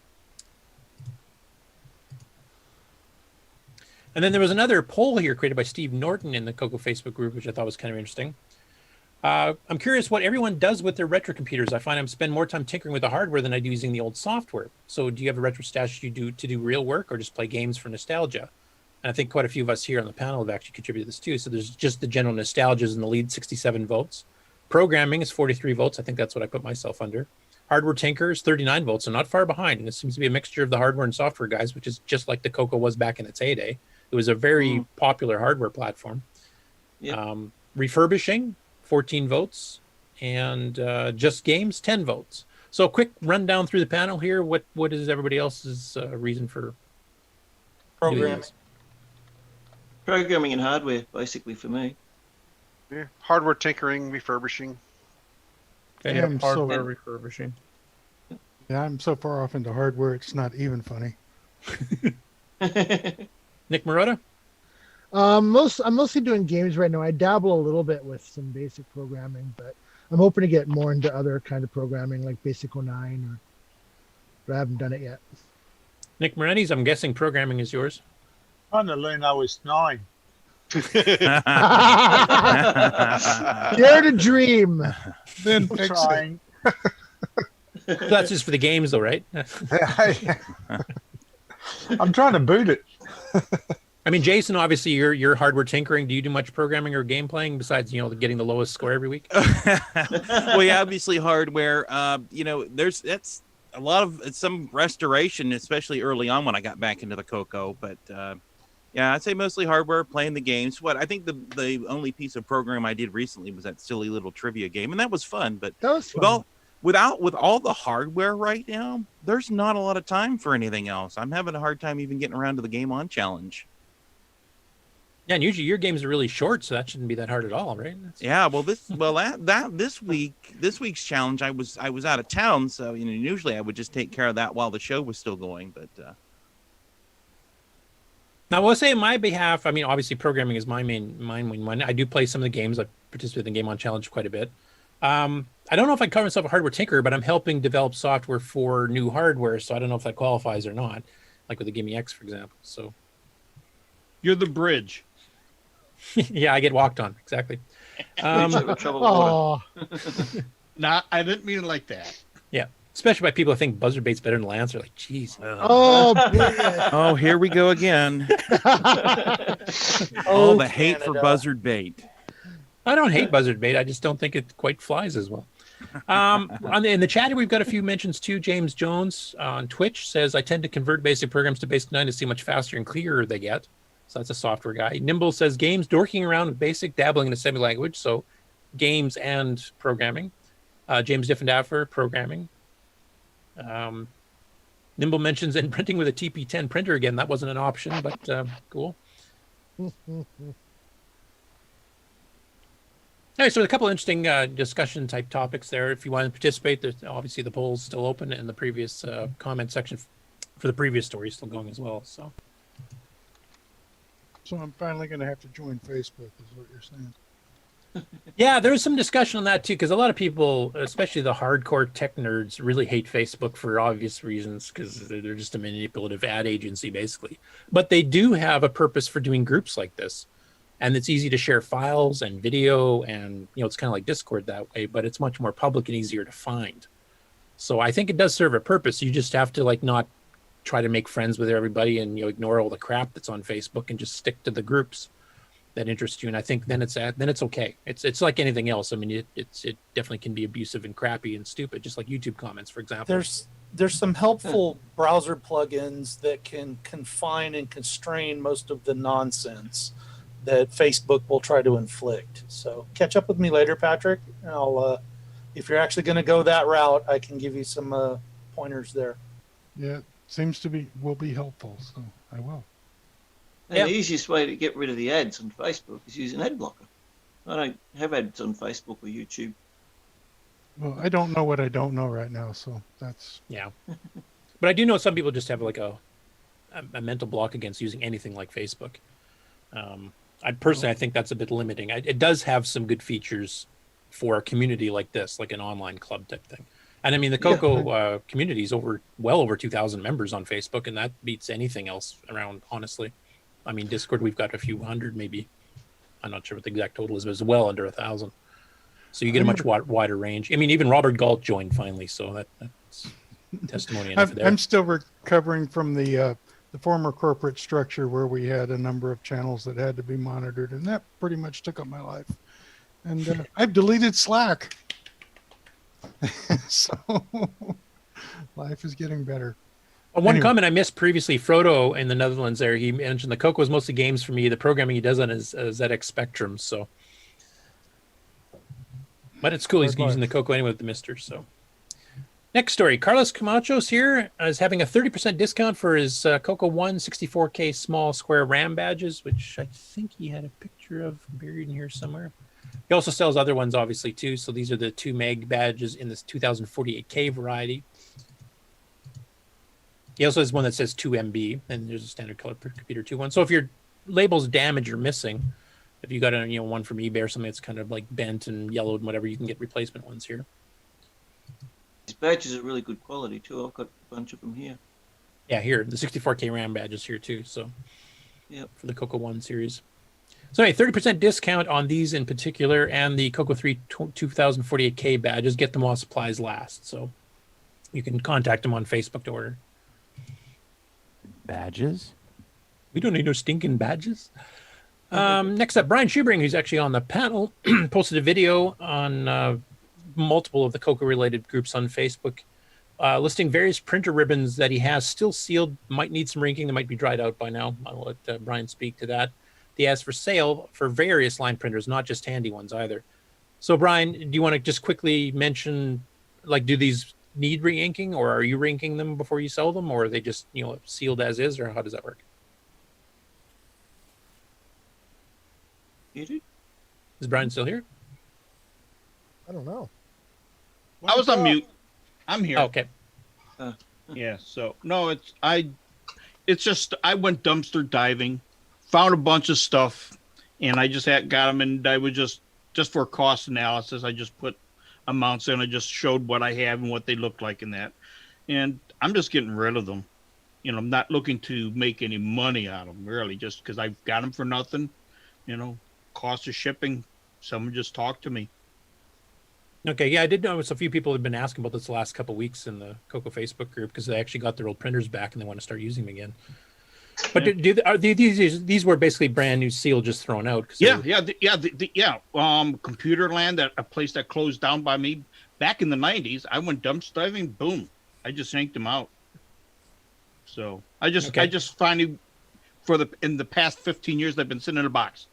And then there was another poll here created by Steve Norton in the CoCo Facebook group, which I thought was kind of interesting. I'm curious what everyone does with their retro computers. I find I spend more time tinkering with the hardware than I do using the old software. So do you have a retro stash you do to do real work or just play games for nostalgia? And I think quite a few of us here on the panel have actually contributed to this too. So there's just the general nostalgias in the lead, 67 votes. Programming is 43 votes. I think that's what I put myself under. Hardware tinkers, 39 votes, so not far behind. And it seems to be a mixture of the hardware and software guys, which is just like the CoCo was back in its heyday. It was a very popular hardware platform. Yep. Refurbishing, 14 votes. And just games, 10 votes. So a quick rundown through the panel here. What is everybody else's reason for Programming. Programming and hardware, basically, for me. Yeah. Hardware tinkering, refurbishing. Okay. Yeah, I'm Hardware so, refurbishing. yeah, I'm so far off into hardware, it's not even funny. Nick Marotta? I'm mostly doing games right now. I dabble a little bit with some basic programming, but I'm hoping to get more into other kind of programming like Basic 09, but I haven't done it yet. Nick Moretti's, I'm guessing programming is yours. On the Loon OS 9. Dare to dream. Then fix Trying. That's just for the games, though, right? I'm trying to boot it. I mean, Jason, obviously, you're hardware tinkering. Do you do much programming or game playing besides, getting the lowest score every week? Well, yeah, obviously hardware. That's a lot of some restoration, especially early on when I got back into the CoCo. But yeah, I'd say mostly hardware, playing the games. I think the only piece of program I did recently was that silly little trivia game, and that was fun. But that was fun. With all the hardware right now, there's not a lot of time for anything else. I'm having a hard time even getting around to the GameON challenge. Yeah, and usually your games are really short, so that shouldn't be that hard at all, right? Yeah, well, this week's challenge, I was out of town, so usually I would just take care of that while the show was still going, but. Now, I will say on my behalf, I mean, obviously programming is my main one. I do play some of the games. I participate in the GameON challenge quite a bit. I don't know if I call myself a hardware tinker, but I'm helping develop software for new hardware, so I don't know if that qualifies or not, like with the Gimme X, for example. So you're the bridge. Yeah, I get walked on, exactly. Nah, I didn't mean it like that. Yeah, especially by people who think buzzard bait's better than Lancer. Like, geez. Oh, here we go again. All the hate for buzzard bait. I don't hate buzzard bait. I just don't think it quite flies as well. In the chat, we've got a few mentions too. James Jones on Twitch says, I tend to convert basic programs to Basic 9 to see how much faster and clearer they get. So that's a software guy. Nimble says, games, dorking around with basic, dabbling in assembly language. So games and programming. James Diffendaffer, programming. Nimble mentions and printing with a TP10 printer again. That wasn't an option, but cool. All right, so a couple of interesting discussion type topics there. If you want to participate, there's obviously the poll's still open, and the previous comment section for the previous story is still going as well. So I'm finally going to have to join Facebook, is what you're saying. yeah, there was some discussion on that too, because a lot of people, especially the hardcore tech nerds, really hate Facebook for obvious reasons, because they're just a manipulative ad agency, basically. But they do have a purpose for doing groups like this. And it's easy to share files and video, and it's kind of like Discord that way, but it's much more public and easier to find. So I think it does serve a purpose. You just have to not try to make friends with everybody and ignore all the crap that's on Facebook and just stick to the groups that interest you. And I think then it's okay. It's like anything else. I mean, it definitely can be abusive and crappy and stupid, just like YouTube comments, for example. There's some helpful browser plugins that can confine and constrain most of the nonsense that Facebook will try to inflict. So catch up with me later, Patrick, and I'll if you're actually going to go that route, I can give you some pointers there. Yeah, seems to will be helpful, so I will. And the easiest way to get rid of the ads on Facebook is use an ad blocker. I don't have ads on Facebook or YouTube. Well, I don't know what I don't know right now, so that's... Yeah. But I do know some people just have like a mental block against using anything like Facebook. I personally, I think that's a bit limiting. It does have some good features for a community like this, like an online club type thing. And I mean, the CoCo community is well over 2,000 members on Facebook, and that beats anything else around, honestly. I mean, Discord, we've got a few hundred, maybe. I'm not sure what the exact total is, but it's well under 1,000. So you get a much wider range. I mean, even Robert Galt joined finally, so that's testimony enough there. I'm still recovering from the former corporate structure where we had a number of channels that had to be monitored, and that pretty much took up my life. And I've deleted Slack. So life is getting better. One comment I missed previously, Frodo in the Netherlands there, he mentioned the CoCo is mostly games for me. The programming he does on his ZX Spectrum, so. But it's cool, he's using the CoCo anyway with the Mister, so. Next story, Carlos Camachos here is having a 30% discount for his CoCo 1 64K small square RAM badges, which I think he had a picture of buried in here somewhere. He also sells other ones, obviously, too. So these are the 2 meg badges in this 2048K variety. He also has one that says 2 MB, and there's a standard color computer 2 one. So if your label's damaged or missing, if you got a one from eBay or something that's kind of like bent and yellowed and whatever, you can get replacement ones here. These badges are really good quality too. I've got a bunch of them here. Yeah, here the 64K RAM badges here too. So, yep, for the CoCo 1 series. So anyway, 30% discount on these in particular, and the CoCo 3 2048K badges. Get them while supplies last. So you can contact them on Facebook to order. Badges? We don't need no stinking badges. Next up, Brian Schubring, who's actually on the panel, posted a video on multiple of the CoCo related groups on Facebook, listing various printer ribbons that he has still sealed, might need some rinking, they might be dried out by now. I'll let Brian speak to that. He has for sale for various line printers, not just handy ones either. So Brian, do you want to just quickly mention, like, do these need re-inking, or are you re-inking them before you sell them, or are they just sealed as is, or how does that work? Is Brian still here? I don't know. I was on mute. I'm here. Oh, okay. Yeah. So no, it's just I went dumpster diving, found a bunch of stuff, and I just got them, and I would just for cost analysis, I just put amounts in. I just showed what I have and what they look like in that, and I'm just getting rid of them. I'm not looking to make any money out of them, really, just because I've got them for nothing. Cost of shipping. Someone just talked to me. Okay, yeah, I did notice a few people have been asking about this the last couple of weeks in the CoCo Facebook group because they actually got their old printers back and they want to start using them again. But these were basically brand new seal just thrown out? Computerland, a place that closed down by me back in the 90s. I went dumpster diving, boom, I just yanked them out. So I just finally, in the past 15 years, they've been sitting in a box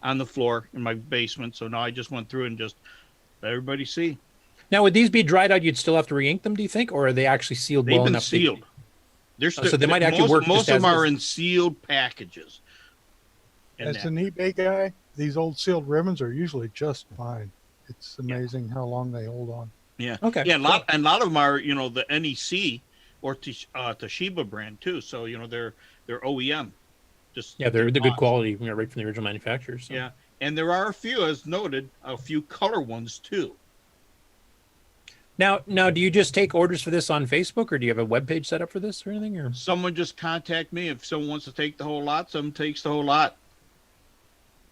on the floor in my basement. So now I just went through and just let everybody see. Now, would these be dried out? You'd still have to re-ink them, do you think, or are they actually sealed? They've well been enough sealed. So they might actually work. Most of them are in sealed packages. As an eBay guy, these old sealed ribbons are usually just fine. It's amazing how long they hold on. Yeah. Okay. Yeah. A lot of them are, the NEC or Toshiba brand too. So they're OEM. They're the good quality, right from the original manufacturers. So. Yeah, and there are a few, as noted, a few color ones too. Now, do you just take orders for this on Facebook, or do you have a web page set up for this or anything? Or someone just contact me if someone wants to take the whole lot. Someone takes the whole lot.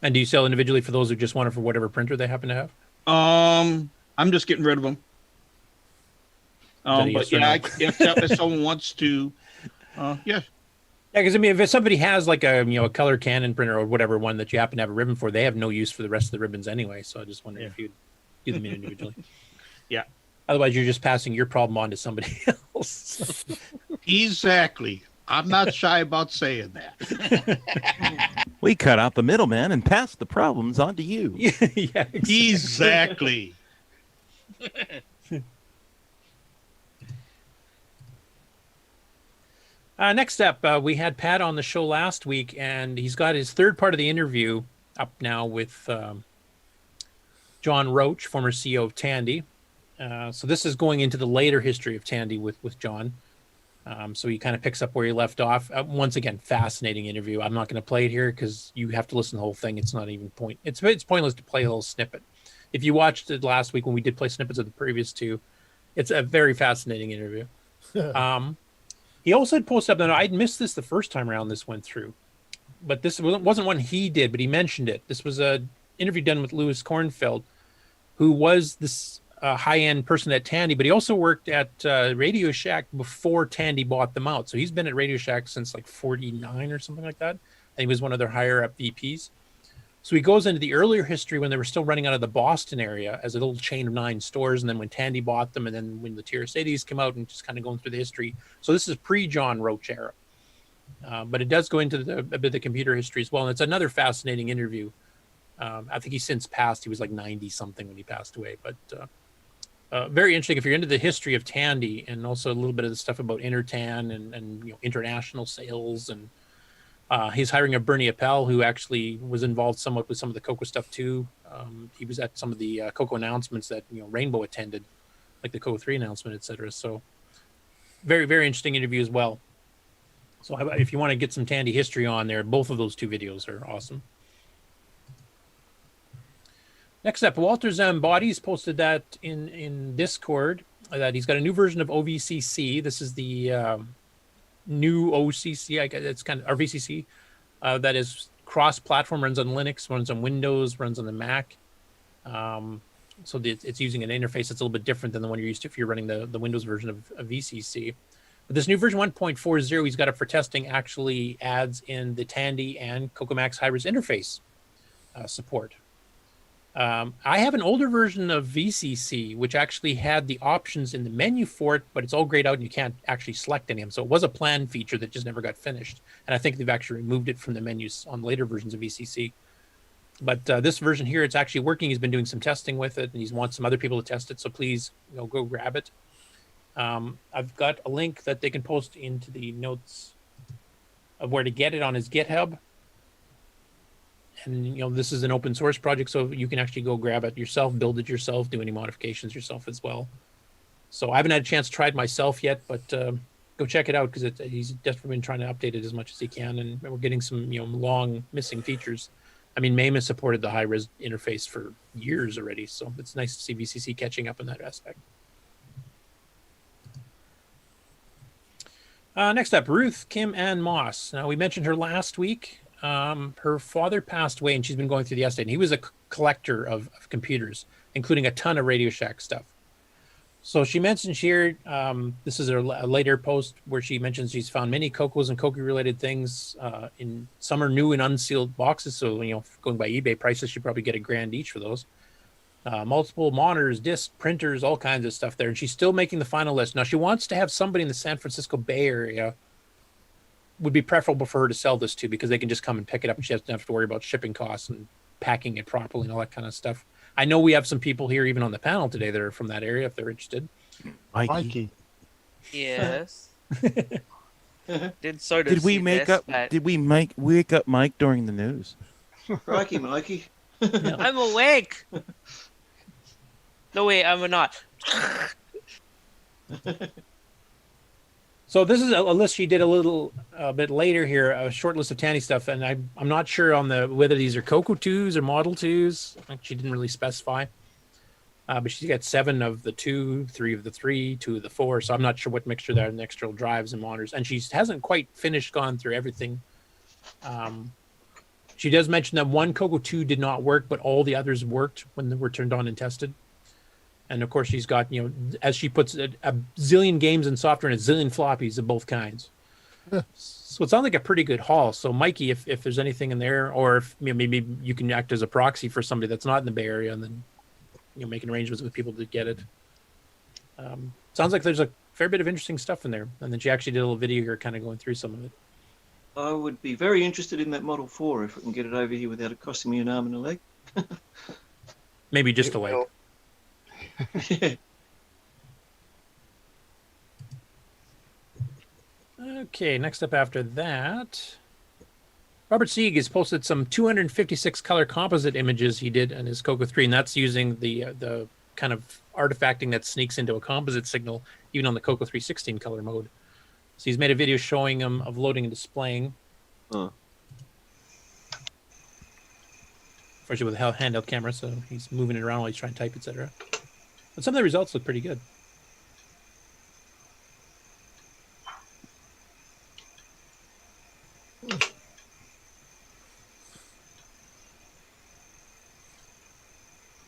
And do you sell individually for those who just want it for whatever printer they happen to have? I'm just getting rid of them. But yeah, if someone wants to, yeah. Yeah, because if somebody has like a color Canon printer or whatever one that you happen to have a ribbon for, they have no use for the rest of the ribbons anyway. So I just wondered if you'd do them individually. Yeah. Otherwise, you're just passing your problem on to somebody else. Exactly. I'm not shy about saying that. We cut out the middleman and passed the problems on to you. Yeah, exactly. Next up, we had Pat on the show last week, and he's got his third part of the interview up now with John Roach, former CEO of Tandy. So this is going into the later history of Tandy with John. So he kind of picks up where he left off. Once again, fascinating interview. I'm not going to play it here because you have to listen to the whole thing. It's not even It's pointless to play a little snippet. If you watched it last week when we did play snippets of the previous two, it's a very fascinating interview. He also had posted up, and I'd missed this the first time around this went through, but this wasn't one he did, but he mentioned it. This was a interview done with Louis Kornfeld, who was this high-end person at Tandy, but he also worked at Radio Shack before Tandy bought them out. So he's been at Radio Shack since like 49 or something like that. And he was one of their higher-up VPs. So he goes into the earlier history when they were still running out of the Boston area as a little chain of 9 stores, and then when Tandy bought them, and then when the TRS-80s came out, and just kind of going through the history. So this is pre-John Roach era. But it does go into a bit of the computer history as well, and it's another fascinating interview. I think he's since passed. He was like 90-something when he passed away. But very interesting if you're into the history of Tandy, and also a little bit of the stuff about Intertan and international sales. And he's hiring a Bernie Appel, who actually was involved somewhat with some of the CoCo stuff too. He was at some of the CoCo announcements that Rainbow attended, like the CoCo 3 announcement, etc. So very, very interesting interview as well. So if you want to get some Tandy history on there, both of those two videos are awesome. Next up, Walter Zambotti's posted that in Discord that he's got a new version of OVCC. This is the new OCC, I guess it's kind of, or VCC, that is cross-platform, runs on Linux, runs on Windows, runs on the Mac. So it's using an interface that's a little bit different than the one you're used to if you're running the Windows version of VCC. But this new version 1.40 he's got it for testing actually adds in the Tandy and CoCo Max high-res interface support. I have an older version of VCC, which actually had the options in the menu for it, but it's all grayed out and you can't actually select any of them. So it was a planned feature that just never got finished. And I think they've actually removed it from the menus on later versions of VCC. But this version here, it's actually working. He's been doing some testing with it, and he wants some other people to test it. So please go grab it. I've got a link that they can post into the notes of where to get it on his GitHub. And this is an open source project, so you can actually go grab it yourself, build it yourself, do any modifications yourself as well. So I haven't had a chance to try it myself yet, but go check it out because he's definitely been trying to update it as much as he can, and we're getting some long missing features. I mean, MAME has supported the high-res interface for years already, so it's nice to see VCC catching up in that aspect. Next up, Ruth Kim Ann Moss. Now, we mentioned her last week. Her father passed away, and she's been going through the estate. And he was a collector of computers, including a ton of Radio Shack stuff. So she mentions here, this is a later post where she mentions she's found many CoCos and CoCo-related things. In some are new and unsealed boxes. So going by eBay prices, she'd probably get $1,000 each for those. Multiple monitors, discs, printers, all kinds of stuff there. And she's still making the final list. Now she wants to have somebody in the San Francisco Bay Area. Would be preferable for her to sell this to, because they can just come and pick it up and she doesn't have to worry about shipping costs and packing it properly and all that kind of stuff. I know we have some people here even on the panel today that are from that area if they're interested. Mikey. Yes. Did we wake up Mike during the news? Crikey, Mikey. I'm awake. No, wait, I'm not. So this is a list she did a little bit later here, a short list of Tandy stuff, and I'm not sure on whether these are CoCo 2s or Model 2s. She didn't really specify. But she's got 7 of the 2, 3 of the 3, 2 of the 4, so I'm not sure what mixture there are in the external drives and monitors. And she hasn't quite gone through everything. She does mention that one CoCo 2 did not work, but all the others worked when they were turned on and tested. And of course, she's got, as she puts it, a zillion games and software and a zillion floppies of both kinds. So it sounds like a pretty good haul. So Mikey, if there's anything in there, or if maybe you can act as a proxy for somebody that's not in the Bay Area, and then making arrangements with people to get it. Sounds like there's a fair bit of interesting stuff in there. And then she actually did a little video here, kind of going through some of it. I would be very interested in that Model 4 if we can get it over here without it costing me an arm and a leg. Maybe just a leg. Okay, next up after that, Robert Sieg has posted some 256 color composite images he did in his CoCo 3, and that's using the kind of artifacting that sneaks into a composite signal, even on the CoCo 316 color mode. So he's made a video showing him of loading and displaying. Especially with a handheld camera, so he's moving it around while he's trying to type, etc. But some of the results look pretty good.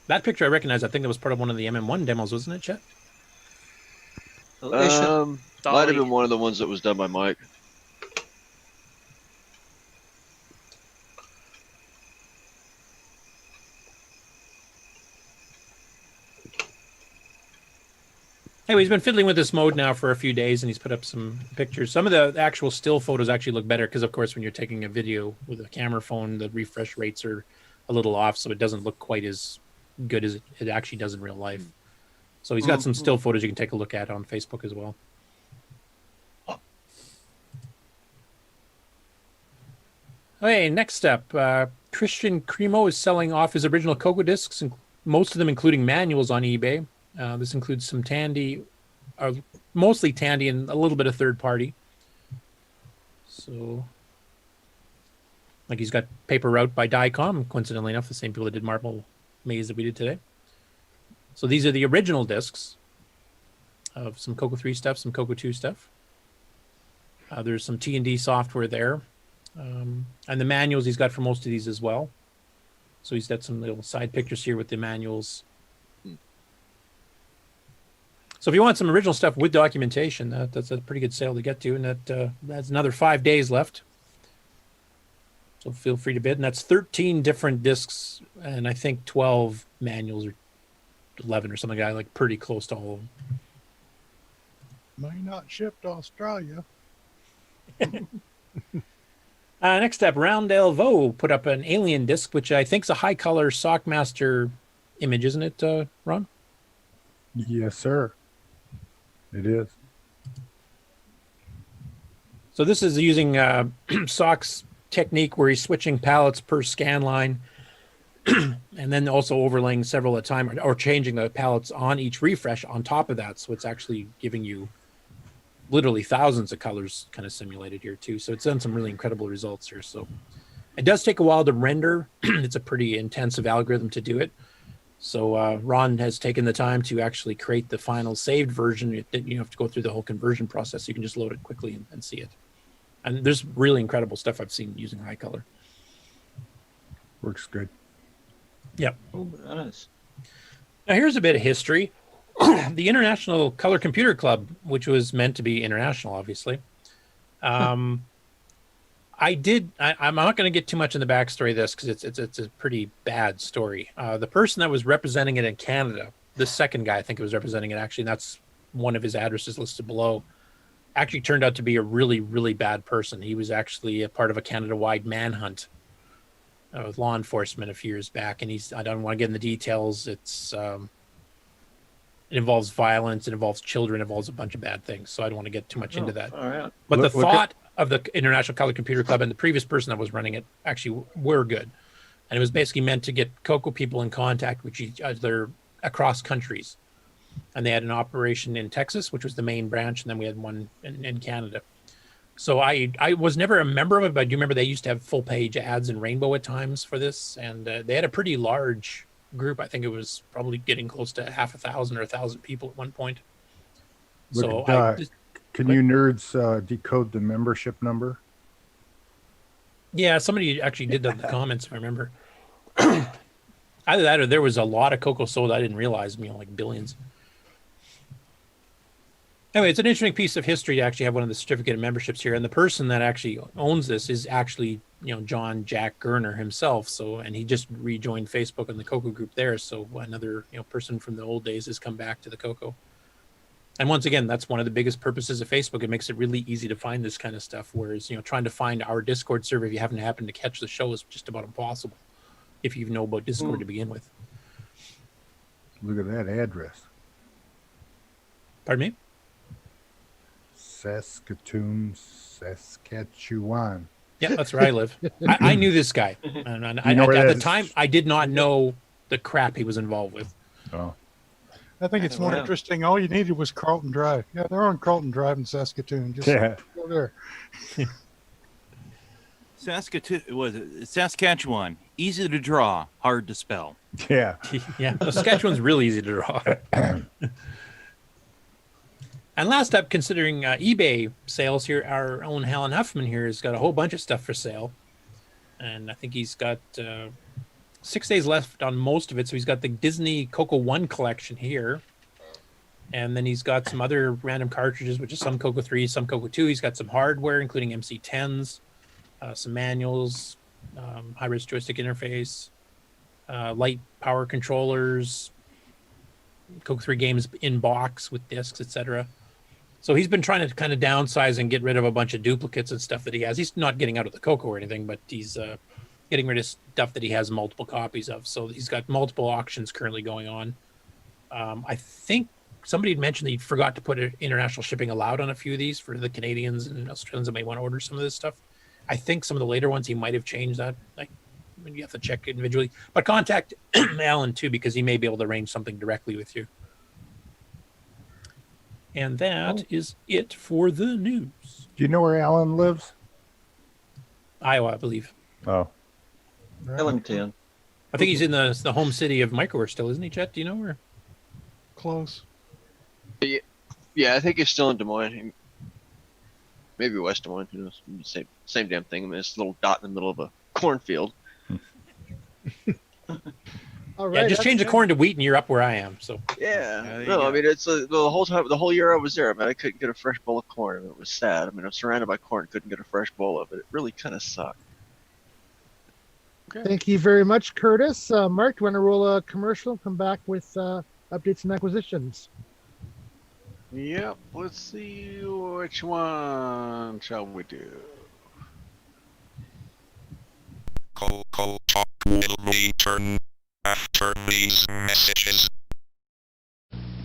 That picture I recognize. I think that was part of one of the MM1 demos, wasn't it, Chet? Might have been one of the ones that was done by Mike. Anyway, he's been fiddling with this mode now for a few days, and he's put up some pictures. Some of the actual still photos actually look better because, of course, when you're taking a video with a camera phone, the refresh rates are a little off, so it doesn't look quite as good as it actually does in real life. So he's got some still photos you can take a look at on Facebook as well. Okay, next up, Christian Cremo is selling off his original CoCo discs, and most of them including manuals on eBay. This includes some Tandy, mostly Tandy and a little bit of third party. So, like he's got Paper Route by Diecom, coincidentally enough, the same people that did Marble Maze that we did today. So these are the original discs of some CoCo 3 stuff, some CoCo 2 stuff. There's some T&D software there. And the manuals he's got for most of these as well. So he's got some little side pictures here with the manuals. So if you want some original stuff with documentation, that's a pretty good sale to get to, and that's another 5 days left. So feel free to bid, and that's 13 different discs, and I think 12 manuals or 11 or something. Like pretty close to all of them. May not ship to Australia. Next up, Roundel Vo put up an Alien disc, which I think is a high color Sockmaster image, isn't it, Ron? Yes, sir. It is. So this is using Sock's technique where he's switching palettes per scan line and then also overlaying several at a time or changing the palettes on each refresh on top of that. So it's actually giving you literally thousands of colors kind of simulated here too. So it's done some really incredible results here. So it does take a while to render. It's a pretty intensive algorithm to do it. So Ron has taken the time to actually create the final saved version. You don't have to go through the whole conversion process. You can just load it quickly and see it. And there's really incredible stuff I've seen using high color. Works good. Yep. Oh, bananas. Now here's a bit of history. The International Color Computer Club, which was meant to be international, obviously. I'm not going to get too much in the backstory of this because it's a pretty bad story. The person that was representing it in Canada, the second guy I think was representing it actually, and that's one of his addresses listed below, actually turned out to be a really, really bad person. He was actually a part of a Canada-wide manhunt with law enforcement a few years back, and I don't want to get in the details. It involves violence, it involves children, it involves a bunch of bad things. So I don't want to get too much into that. All right. But the thought of the International Color Computer Club and the previous person that was running it actually were good. And it was basically meant to get CoCo people in contact with each other across countries. And they had an operation in Texas, which was the main branch, and then we had one in Canada. So I was never a member of it, but I do remember they used to have full page ads in Rainbow at times for this. And they had a pretty large group. I think it was probably getting close to 500 or 1,000 people at one point. Look, can you nerds decode the membership number? Yeah, somebody actually did that in the comments, if I remember. Either that or there was a lot of CoCo sold I didn't realize, like billions. Anyway, it's an interesting piece of history to actually have one of the certificate of memberships here. And the person that actually owns this is actually, John Jack Gerner himself. So, and he just rejoined Facebook and the CoCo group there. So another, person from the old days has come back to the CoCo. And once again, that's one of the biggest purposes of Facebook. It makes it really easy to find this kind of stuff. Whereas, trying to find our Discord server, if you happen to catch the show, is just about impossible if you know about Discord to begin with. Look at that address. Pardon me? Saskatoon, Saskatchewan. Yeah, that's where I live. I knew this guy. And You know where at that the is? time, I did not know the crap he was involved with. Oh. I think it's more Wow. interesting. All you needed was Carlton Drive. Yeah, they're on Carlton Drive in Saskatoon. Just Yeah. go there. Saskatchewan, easy to draw, hard to spell. Yeah. Yeah, Saskatchewan's real easy to draw. And last up, considering eBay sales here, our own Alan Huffman here has got a whole bunch of stuff for sale. And I think he's got 6 days left on most of it. So he's got the Disney CoCo 1 collection here. And then he's got some other random cartridges, which is some CoCo 3, some CoCo 2. He's got some hardware, including MC10s, some manuals, high-res joystick interface, light power controllers, CoCo 3 games in box with discs, etc. So he's been trying to kind of downsize and get rid of a bunch of duplicates and stuff that he has. He's not getting out of the CoCo or anything, but he's getting rid of stuff that he has multiple copies of. So he's got multiple auctions currently going on. I think somebody had mentioned that he forgot to put international shipping allowed on a few of these for the Canadians and Australians that may want to order some of this stuff. I think some of the later ones he might have changed that. Like, you have to check individually. But contact Alan too, because he may be able to arrange something directly with you. And that is it for the news. Do you know where Alan lives? Iowa, I believe. Oh. Allentown. I think he's in the home city of Microware still, isn't he, Chet? Do you know where? Close. Yeah, I think he's still in Des Moines. Maybe West Des Moines. Who knows? Same damn thing. I mean, it's a little dot in the middle of a cornfield. All right. Yeah, just change the corn to wheat and you're up where I am. So Yeah. No, I mean, it's the whole time, the whole year I was there. I mean, I couldn't get a fresh bowl of corn. I mean, it was sad. I mean, I'm surrounded by corn, couldn't get a fresh bowl of it. It really kind of sucked. Thank you very much, Curtis. Mark, do you want to roll a commercial? Come back with updates and acquisitions. Yep. Let's see which one shall we do. CoCo Talk will return after these messages.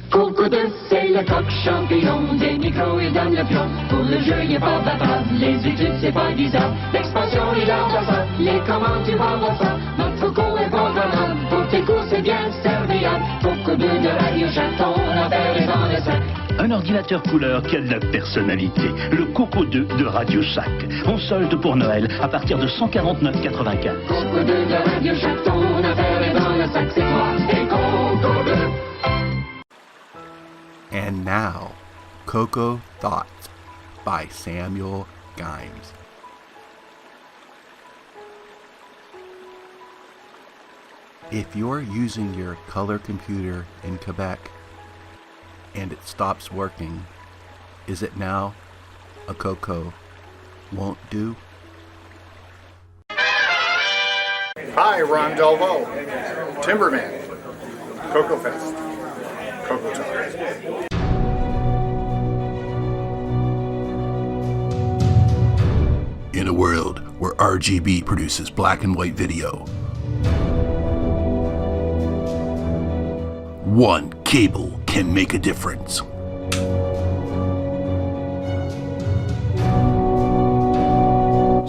CoCo c'est le coq champignon, des micros et donne le pion. Pour le jeu, il est pas bavard, les études, c'est pas bizarre. L'expansion, il adore ça, les commandes, tu vas voir ça. Notre CoCo est pas banal, pour tes cours, c'est bien serviable. CoCo de Radio Shack, ton affaire est dans le sac. Un ordinateur couleur qui a de la personnalité. Le CoCo 2 de Radio Shack. En solde pour Noël à partir de 149,95. CoCo de Radio Shack, ton affaire est dans le sac. C'est toi et CoCo 2. And now, CoCo Thoughts by Samuel Gimes. If you're using your color computer in Quebec and it stops working, is it now a CoCo won't do? Hi, Ron Delvo, Timberman, CoCo Fest, CoCoTALK. In a world where RGB produces black and white video, one cable can make a difference.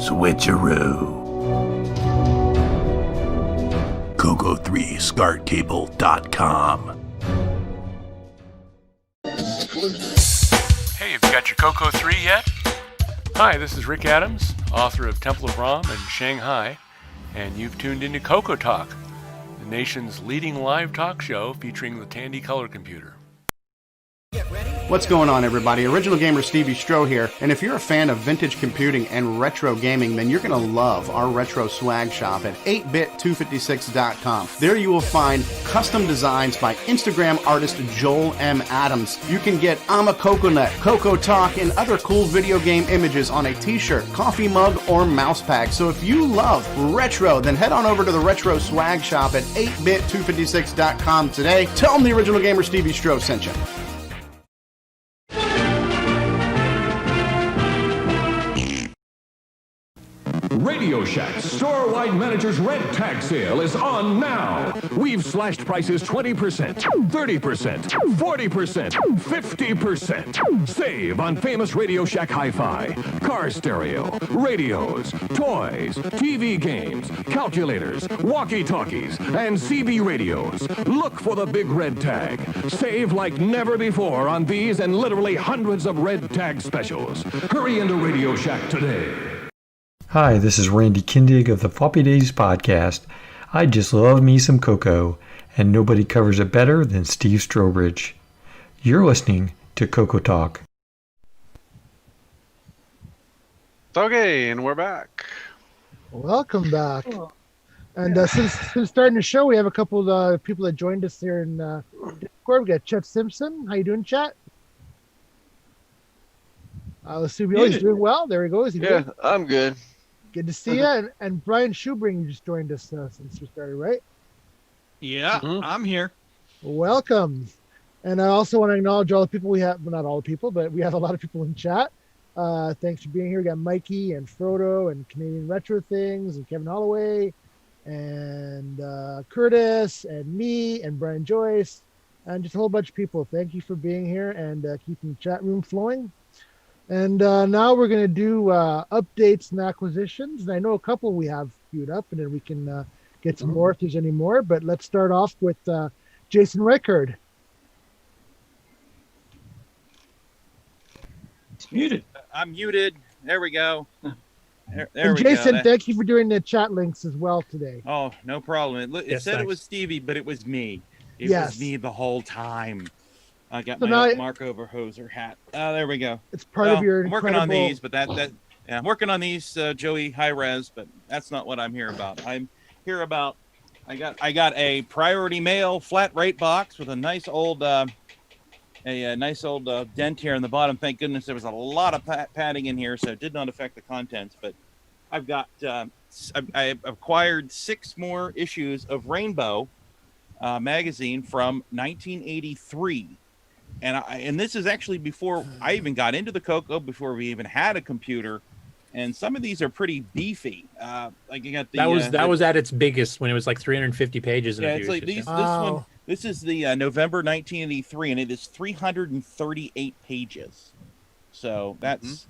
Switcheroo. CoCo3ScartCable.com. Hey, have you got your CoCo 3 yet? Hi, this is Rick Adams, author of Temple of Ram and Shanghai, and you've tuned into CoCoTALK, the nation's leading live talk show featuring the Tandy color computer. What's going on, everybody? Original Gamer CoCoTALK here, and if you're a fan of vintage computing and retro gaming, then you're going to love our retro swag shop at 8bit256.com. There you will find custom designs by Instagram artist Joel M. Adams. You can get I'm a Coconut, CoCoTALK, and other cool video game images on a t-shirt, coffee mug, or mouse pad. So if you love retro, then head on over to the retro swag shop at 8bit256.com today. Tell them the Original Gamer CoCoTALK sent you. Radio Radio Shack's store-wide manager's red tag sale is on now. We've slashed prices 20%, 30%, 40%, 50%. Save on famous Radio Shack hi-fi, car stereo, radios, toys, TV games, calculators, walkie-talkies, and CB radios. Look for the big red tag. Save like never before on these and literally hundreds of red tag specials. Hurry into Radio Shack today. Hi, this is Randy Kindig of the Floppy Days podcast. I just love me some CoCo, and nobody covers it better than Steve Strobridge. You're listening to CoCo Talk. Okay, and we're back. Welcome back. And since starting the show, we have a couple of people that joined us here in Discord. We got Chet Simpson. How you doing, Chet? Let's see. He's doing well. There he goes. Yeah, I'm good. Good to see you. And Brian Schubring just joined us since we started, right? Yeah, I'm here. Welcome. And I also want to acknowledge all the people we have. Well, not all the people, but we have a lot of people in chat. Thanks for being here. We got Mikey and Frodo and Canadian Retro Things and Kevin Holloway and Curtis and me and Brian Joyce and just a whole bunch of people. Thank you for being here and keeping the chat room flowing. And now we're going to do updates and acquisitions. And I know a couple we have queued up, and then we can get some more if there's any more. But let's start off with Jason Reichard. It's muted. I'm muted. There we go. There and we Jason, go. thank you for doing the chat links as well today. Oh, no problem. It said it was Stevie, but it was me. It was me the whole time. I got my Mark Overhoser hat. There we go. It's part of your. I'm working on these, but I'm working on these Joey high res, but that's not what I'm here about. I'm here about. I got a priority mail flat rate box with a nice old nice old dent here in the bottom. Thank goodness there was a lot of padding in here, so it did not affect the contents. But I've got I acquired 6 more issues of Rainbow magazine from 1983. And this is actually before I even got into the CoCo, before we even had a computer. And some of these are pretty beefy. Like you got the that was at its biggest when it was like 350 pages. Yeah, it's like this one. This is the November 1983, and it is 338 pages. So that's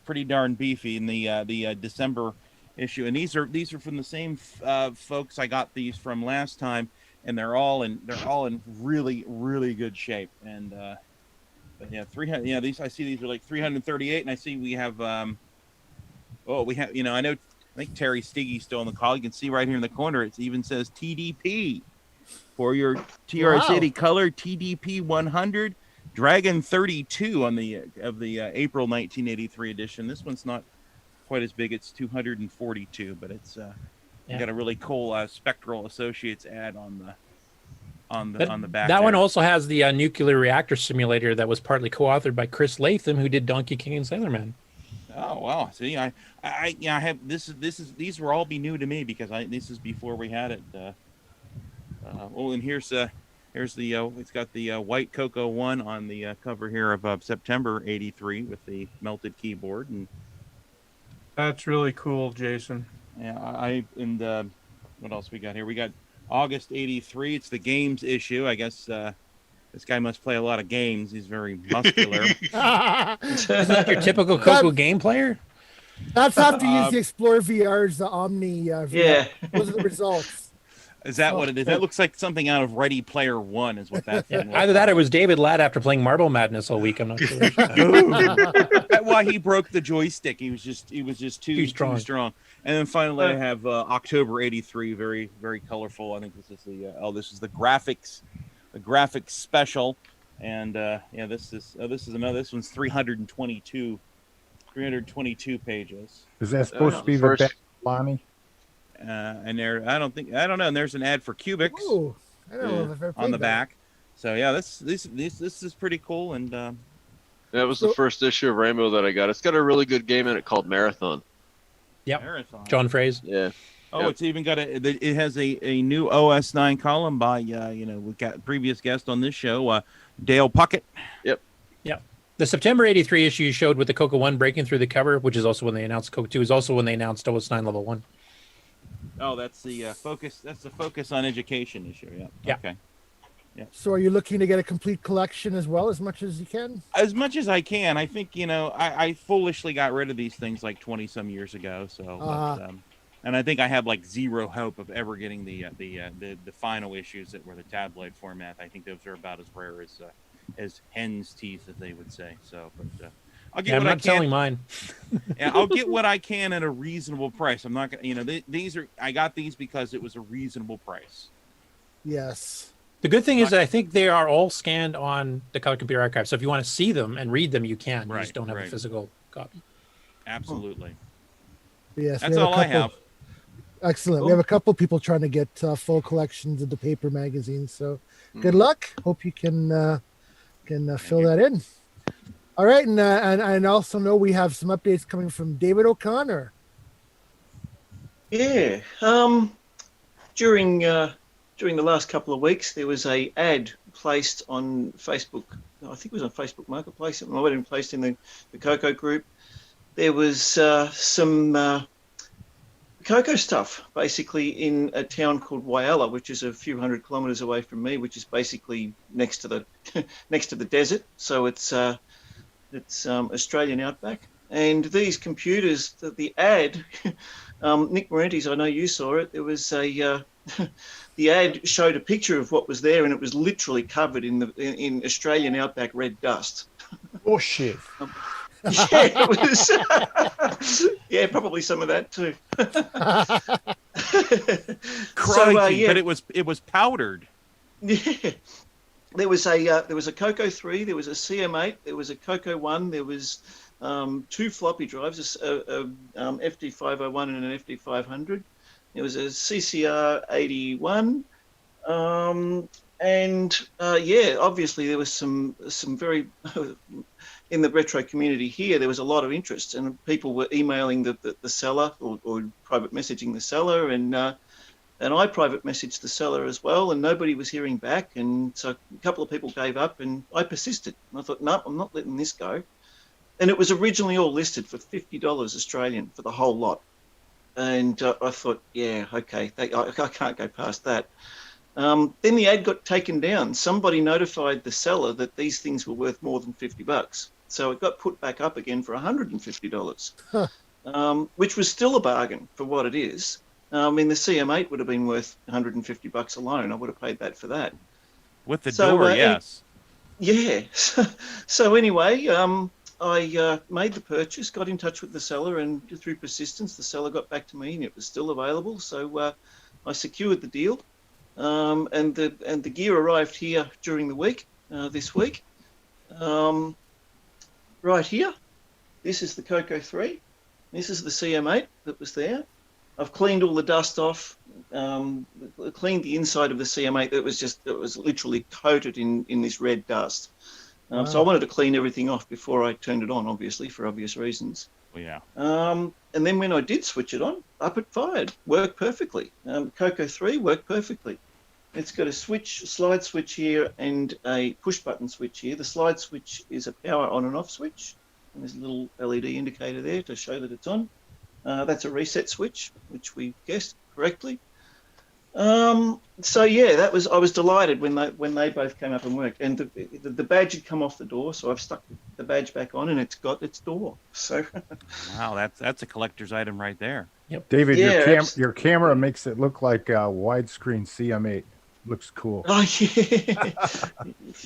pretty darn beefy in the December issue. And these are from the same folks I got these from last time. And they're all in really, really good shape. And but yeah, 300. Yeah, these I see these are like 338, and I see we have we have I think Terry Stiggy's still in the call. You can see right here in the corner it even says TDP for your TRS 80 color TDP 100 Dragon 32 on the April 1983 edition. This one's not quite as big. It's 242, but it's got a really cool Spectral Associates ad on the back. That one also has the nuclear reactor simulator that was partly co-authored by Chris Latham, who did Donkey King and Sailor Man. Oh wow! See, I have these will all be new to me because this is before we had it. And here's the it's got the white CoCo 1 on the cover here of September '83 with the melted keyboard, and that's really cool, Jason. Yeah, what else we got here? We got August '83. It's the games issue. I guess this guy must play a lot of games. He's very muscular. Isn't that your typical CoCo game player? That's after you use the Explorer VR's Omni. Yeah. Those are the results. Is that what it is? That looks like something out of Ready Player One, is what that thing was. Either that or it was David Ladd after playing Marble Madness all week. I'm not sure. That's why he broke the joystick. He was just too strong. And then finally, I have October '83, very very colorful. I think this is the graphics special, and this one's 322 pages. Is that supposed to be the best, Lonnie? And I don't know. And there's an ad for Cubics on the back. So yeah, this is pretty cool. And that was the first issue of Rainbow that I got. It's got a really good game in it called Marathon. Yep. Marathon. John Fraze. Yeah. Oh, yep. It's even got it has a new OS9 column by we got previous guest on this show, Dale Puckett. Yep. Yep. The September 83 issue you showed with the CoCo 1 breaking through the cover, which is also when they announced CoCo 2, is also when they announced OS9 Level 1. Oh, that's the focus. That's the focus on education issue. Yeah. Yeah. Okay. Yeah. So are you looking to get a complete collection as well, as much as you can? As much as I can. I think, I foolishly got rid of these things like 20 some years ago. So, and I think I have like zero hope of ever getting the final issues that were the tabloid format. I think those are about as rare as hen's teeth, as they would say. So, but I'll get I'm what I not can. selling mine. Yeah, I'll get what I can at a reasonable price. I'm not gonna, these are. I got these because it was a reasonable price. Yes. The good thing is that I think they are all scanned on the Color Computer Archive. So if you want to see them and read them, you can. You just don't have a physical copy. Absolutely. Yes. That's all I have. Excellent. Cool. We have a couple people trying to get full collections of the paper magazines. So good luck. Hope you can fill that in. All right, and I also know we have some updates coming from David O'Connor. Yeah. During the last couple of weeks, there was a ad placed on Facebook. I think it was on Facebook Marketplace. It might have been placed in the CoCo group. There was some CoCo stuff, basically in a town called Whyalla, which is a few hundred kilometres away from me, which is basically next to the desert. So it's Australian outback. And these computers, the ad, Nick Morentis, I know you saw it. There was the ad showed a picture of what was there, and it was literally covered in Australian outback red dust. Oh shit! Yeah, it was. Yeah, probably some of that too. Crikey, but it was powdered. Yeah. There was a CoCo 3, there was a CM8, there was a CoCo 1, there was 2 floppy drives, a FD501 and an FD500. There was a CCR 81, obviously there was some very in the retro community here. There was a lot of interest, and people were emailing the seller or private messaging the seller, and I private messaged the seller as well, and nobody was hearing back. And so a couple of people gave up, and I persisted. And I thought, no, I'm not letting this go. And it was originally all listed for $50 Australian for the whole lot. And I thought, yeah, okay, I can't go past that. Then the ad got taken down. Somebody notified the seller that these things were worth more than $50. So it got put back up again for $150, which was still a bargain for what it is. The CM8 would have been worth $150 alone. I would have paid that for that. With the door, yes. Yeah. So anyway, I made the purchase, got in touch with the seller, and through persistence, the seller got back to me, and it was still available. So I secured the deal, and the gear arrived here during the week, this week. Right here, this is the CoCo 3. This is the CM8 that was there. I've cleaned all the dust off, cleaned the inside of the CM8. It was literally coated in this red dust. So I wanted to clean everything off before I turned it on, obviously, for obvious reasons. Well, yeah. And then when I did switch it on, up it fired. Worked perfectly. CoCo 3 worked perfectly. It's got a slide switch here, and a push button switch here. The slide switch is a power on and off switch. And there's a little LED indicator there to show that it's on. That's a reset switch, which we guessed correctly. So yeah, I was delighted when they both came up and worked, and the badge had come off the door, so I've stuck the badge back on, and it's got its door. So wow, that's a collector's item right there. Yep. David, your camera makes it look like a widescreen CM8. Looks cool. Oh yeah.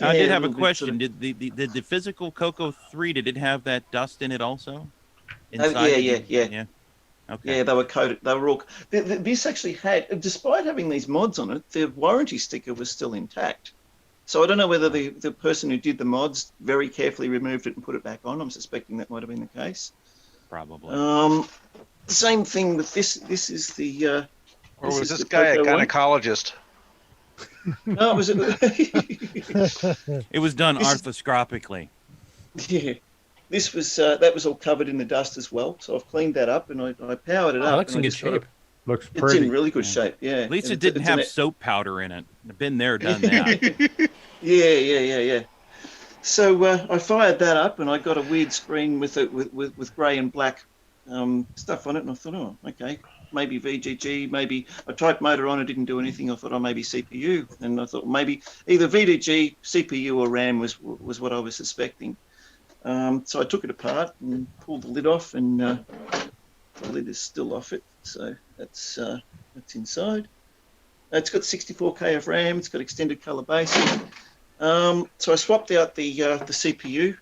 I did have a question. Did the physical CoCo 3 did it have that dust in it also? Inside Yeah. Okay. Yeah, they were coated. They were all. This actually had, despite having these mods on it, the warranty sticker was still intact. So I don't know whether the person who did the mods very carefully removed it and put it back on. I'm suspecting that might have been the case. Probably. Same thing with this. This is the. Or was this guy a gynecologist? No, it was. It was done arthroscopically. Yeah. This was that was all covered in the dust as well, so I've cleaned that up and I powered it up. It looks in good shape. Looks pretty. pretty. It's in really good shape. Yeah. At least it didn't have soap powder in it. I've been there, done that. Yeah. So I fired that up, and I got a weird screen with grey and black stuff on it, and I thought, oh, okay, maybe VGG, maybe I typed motor on, it didn't do anything. I thought, oh, maybe CPU, and I thought maybe either VGG, CPU, or RAM was what I was suspecting. So I took it apart and pulled the lid off, and the lid is still off it, so that's inside. It's got 64K of RAM. It's got extended color basic. So I swapped out the CPU,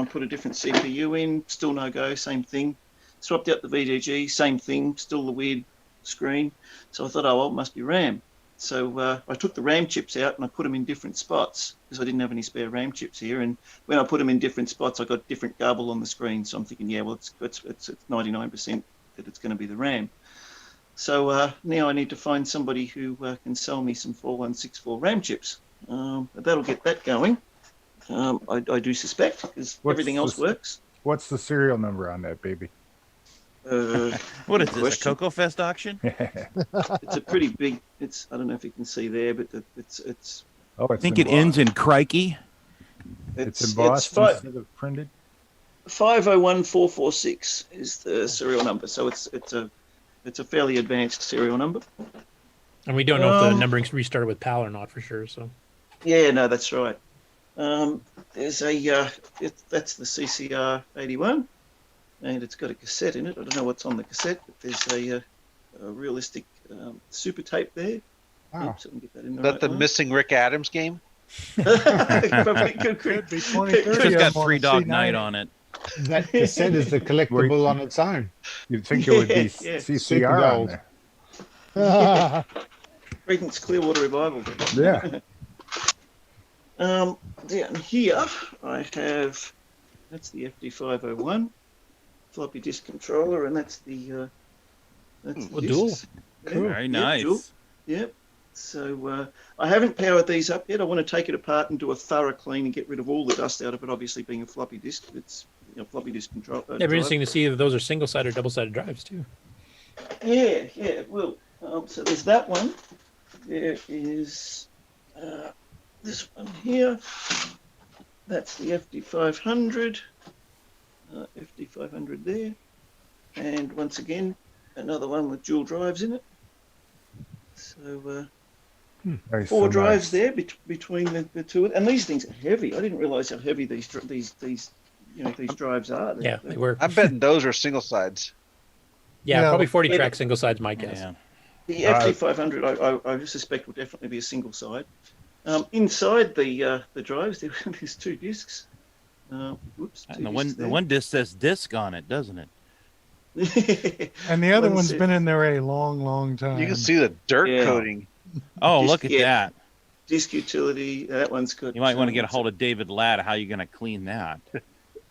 put a different CPU in, still no go, same thing. Swapped out the VGG, same thing, still the weird screen. So I thought, oh, well, it must be RAM. So I took the RAM chips out and I put them in different spots because I didn't have any spare RAM chips here. And when I put them in different spots, I got different garble on the screen. So I'm thinking, yeah, well, it's 99% that it's going to be the RAM. So now I need to find somebody who can sell me some 4164 RAM chips. That'll get that going. I do suspect, because everything else works. What's the serial number on that baby? What is this, a CoCo Fest auction? It's a pretty big. I don't know if you can see there, but it's. Oh, I think it ends in crikey. It's embossed instead of printed. 501446 is the serial number, so it's a fairly advanced serial number. And we don't know if the numbering's restarted with PAL or not for sure. So. Yeah, no, that's right. There's that's the CCR 81, and it's got a cassette in it. I don't know what's on the cassette, but there's a realistic super tape there. Wow. Oops, I can get that in the That right the line. missing Rick Adams game? Probably could be 20, It's just got Three Dog Night on it. That cassette is the collectible on its own. You'd think it would be Yeah. CCR on there. Creedence Clearwater Revival. Yeah. Down here, I have that's the FD501 floppy disk controller, and that's the dual. discs. Cool. Very nice. Dual. Yep. So I haven't powered these up yet. I want to take it apart and do a thorough clean and get rid of all the dust out of it. Obviously, being a floppy disk, it's floppy disk control. It'd be interesting to see if those are single-sided or double-sided drives too. Yeah, it will. So there's that one. There is this one here. That's the FD500. FD500 there. And once again, another one with dual drives in it. So four drives there between the two. And these things are heavy. I didn't realize how heavy these drives are. Yeah, they were. I'm betting those are single sides. Yeah, probably 40 track single sides, my guess. Yeah. The FD500, I suspect, will definitely be a single side. Inside the drives, there's two discs. Whoops. And the one disc says disc on it, doesn't it? And the other one's been in there a long, long time. You can see the dirt coating. Oh, look at that. Disc utility. That one's good. You might want to get a hold of David Ladd. How are you going to clean that?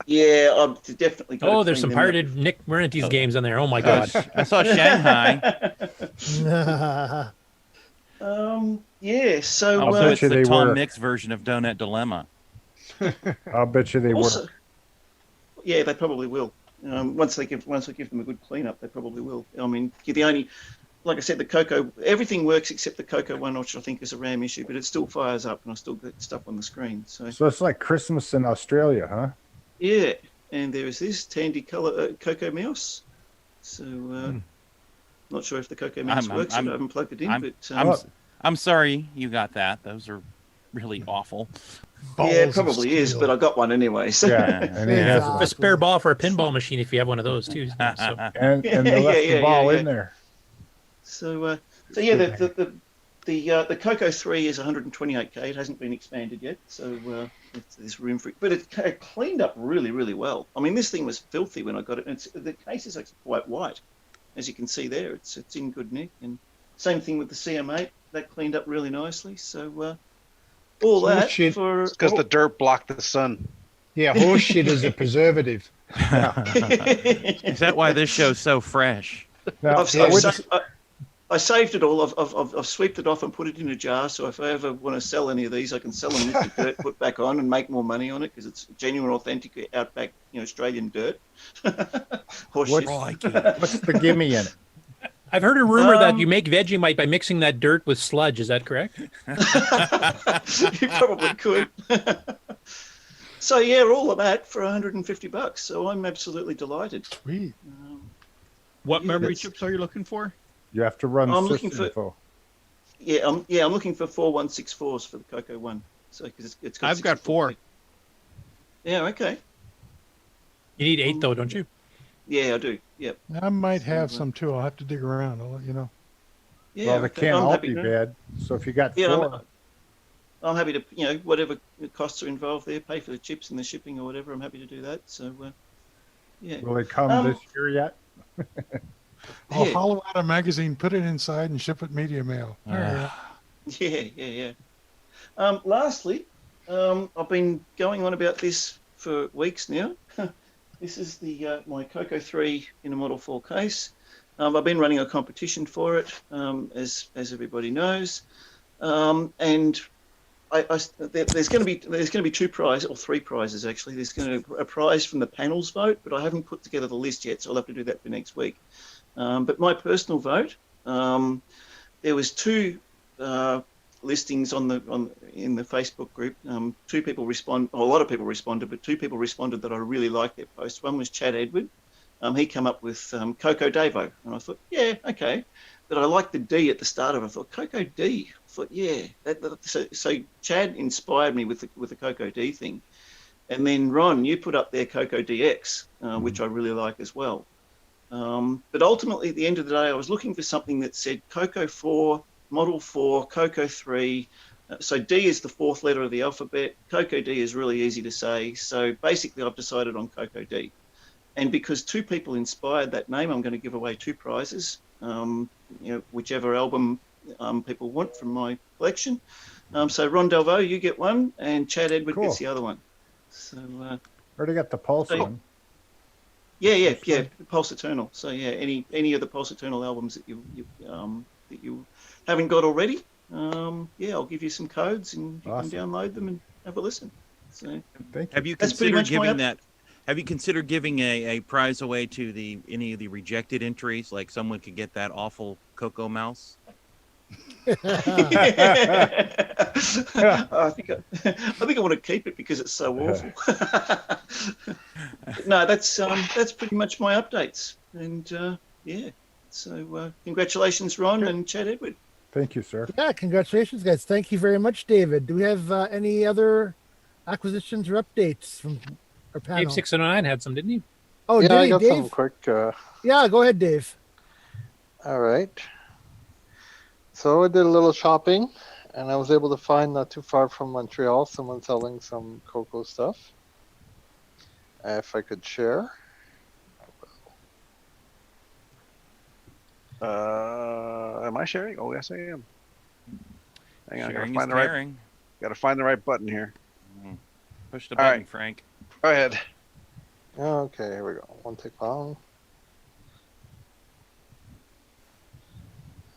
Yeah, I'm definitely. Oh, there's some pirated Nick Marenti's games on there. Oh my God! I saw Shanghai. Yeah. So also, it's the Tom Mix version of Donut Dilemma. I'll bet you they also, work. Yeah, they probably will. Once we give them a good cleanup, they probably will. I mean, the only, like I said, the CoCo, everything works except the CoCo one, which I think is a RAM issue, but it still fires up, and I still get stuff on the screen. So it's like Christmas in Australia, huh? Yeah, and there is this Tandy color CoCo mouse. So not sure if the CoCo mouse works. I haven't plugged it in, but I'm sorry you got that. Those are really awful. Yeah, it probably is, but I got one anyway. So. Yeah, and it has a spare ball for a pinball machine if you have one of those too. So. and they left the ball in there. So yeah, the CoCo 3 is 128K. It hasn't been expanded yet, so there's room for it. But it cleaned up really, really well. I mean, this thing was filthy when I got it. And the case is actually quite white, as you can see there. It's in good nick. And same thing with the CM8. That cleaned up really nicely. So all that for because the dirt blocked the sun. Yeah, horse shit is a preservative. Is that why this show's so fresh? Now, I saved it all. I've swept it off and put it in a jar. So if I ever want to sell any of these, I can sell them with the dirt put back on and make more money on it because it's genuine, authentic, outback, Australian dirt. What's the gimme in it? I've heard a rumor that you make Vegemite by mixing that dirt with sludge. Is that correct? You probably could. So yeah, all of that for $150. So I'm absolutely delighted. Sweet. What Yeah, memory that's- chips are you looking for? You have to run I'm looking for- sysinfo. Yeah, I'm looking for 4164s for the CoCo one. So because it's got I've got 4. Yeah, okay. You need 8 though, don't you? Yeah, I do. Yep. I might have some too. I'll have to dig around. I'll let you know. Yeah, Well, they okay. can't I'm all happy be to- bad. So if you got Yeah, 4, I'm happy to, whatever costs are involved there, pay for the chips and the shipping or whatever. I'm happy to do that. So, yeah. will they come this year yet? I'll Yeah. hollow out a magazine, put it inside, and ship it media mail. All right. Yeah. Lastly, I've been going on about this for weeks now. This is the my CoCo 3 in a Model 4 case. I've been running a competition for it, as everybody knows, and there's going to be 2 prizes or 3 prizes actually. There's going to be a prize from the panel's vote, but I haven't put together the list yet, so I'll have to do that for next week. But my personal vote, there was 2 listings in the Facebook group. 2 people a lot of people responded, but 2 people responded that I really liked their post. One was Chad Edward. He came up with CoCo Davo, and I thought, yeah, okay. But I liked the D at the start of it. I thought, CoCo D. I thought, yeah. So Chad inspired me with the CoCo D thing. And then Ron, you put up there CoCo DX, which I really like as well. But ultimately, at the end of the day, I was looking for something that said CoCo 4, Model 4, CoCo 3. So D is the 4th letter of the alphabet. CoCo D is really easy to say. So basically, I've decided on CoCo D. And because 2 people inspired that name, I'm going to give away 2 prizes, whichever album people want from my collection. So Ron Delvaux, you get one, and Chad Edward gets the other one. So already got the Pulse one. Yeah, Pulse Eternal. So yeah, any of the Pulse Eternal albums that you haven't got already, I'll give you some codes and you can download them and have a listen. So Have you that's pretty considered much my giving that? Have you considered giving a prize away to any of the rejected entries? Like someone could get that awful Coco mouse. I think I want to keep it because it's so awful. No, that's pretty much my updates, and So congratulations, Ron and Chad Edward. Thank you, sir. Yeah, congratulations, guys. Thank you very much, David. Do we have any other acquisitions or updates from our panel? Dave 609 had some, didn't he? Oh, yeah, did I he, got Dave? some quick. Yeah, go ahead, Dave. All right. So I did a little shopping, and I was able to find not too far from Montreal someone selling some CoCo stuff. If I could share. Am I sharing? Oh, yes, I am. Hang on, Sharing gotta is find the caring. gotta find the right button here. Push the All button, right. Frank. Go ahead. Okay, here we go. One take long.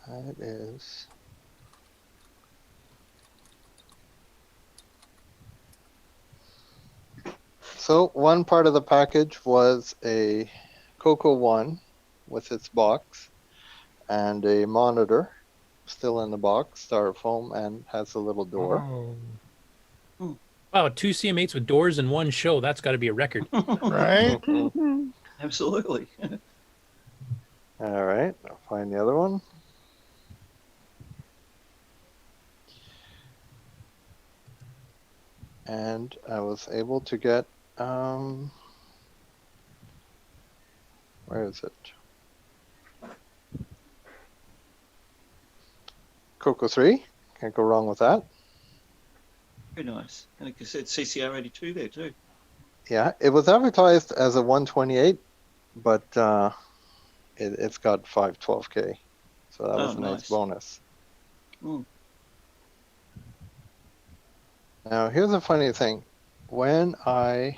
It is. So one part of the package was a CoCo 1 with its box and a monitor still in the box, styrofoam, and has a little door. Wow, 2 CM8s with doors in one show. That's got to be a record. Right? Absolutely. All right, I'll find the other one. And I was able to get, where is it? CoCo 3, can't go wrong with that. Very nice. And like I said, CCR 82 there too. Yeah, it was advertised as a 128, but it's got 512K, so that was a nice bonus. Mm. Now, here's a funny thing. When let's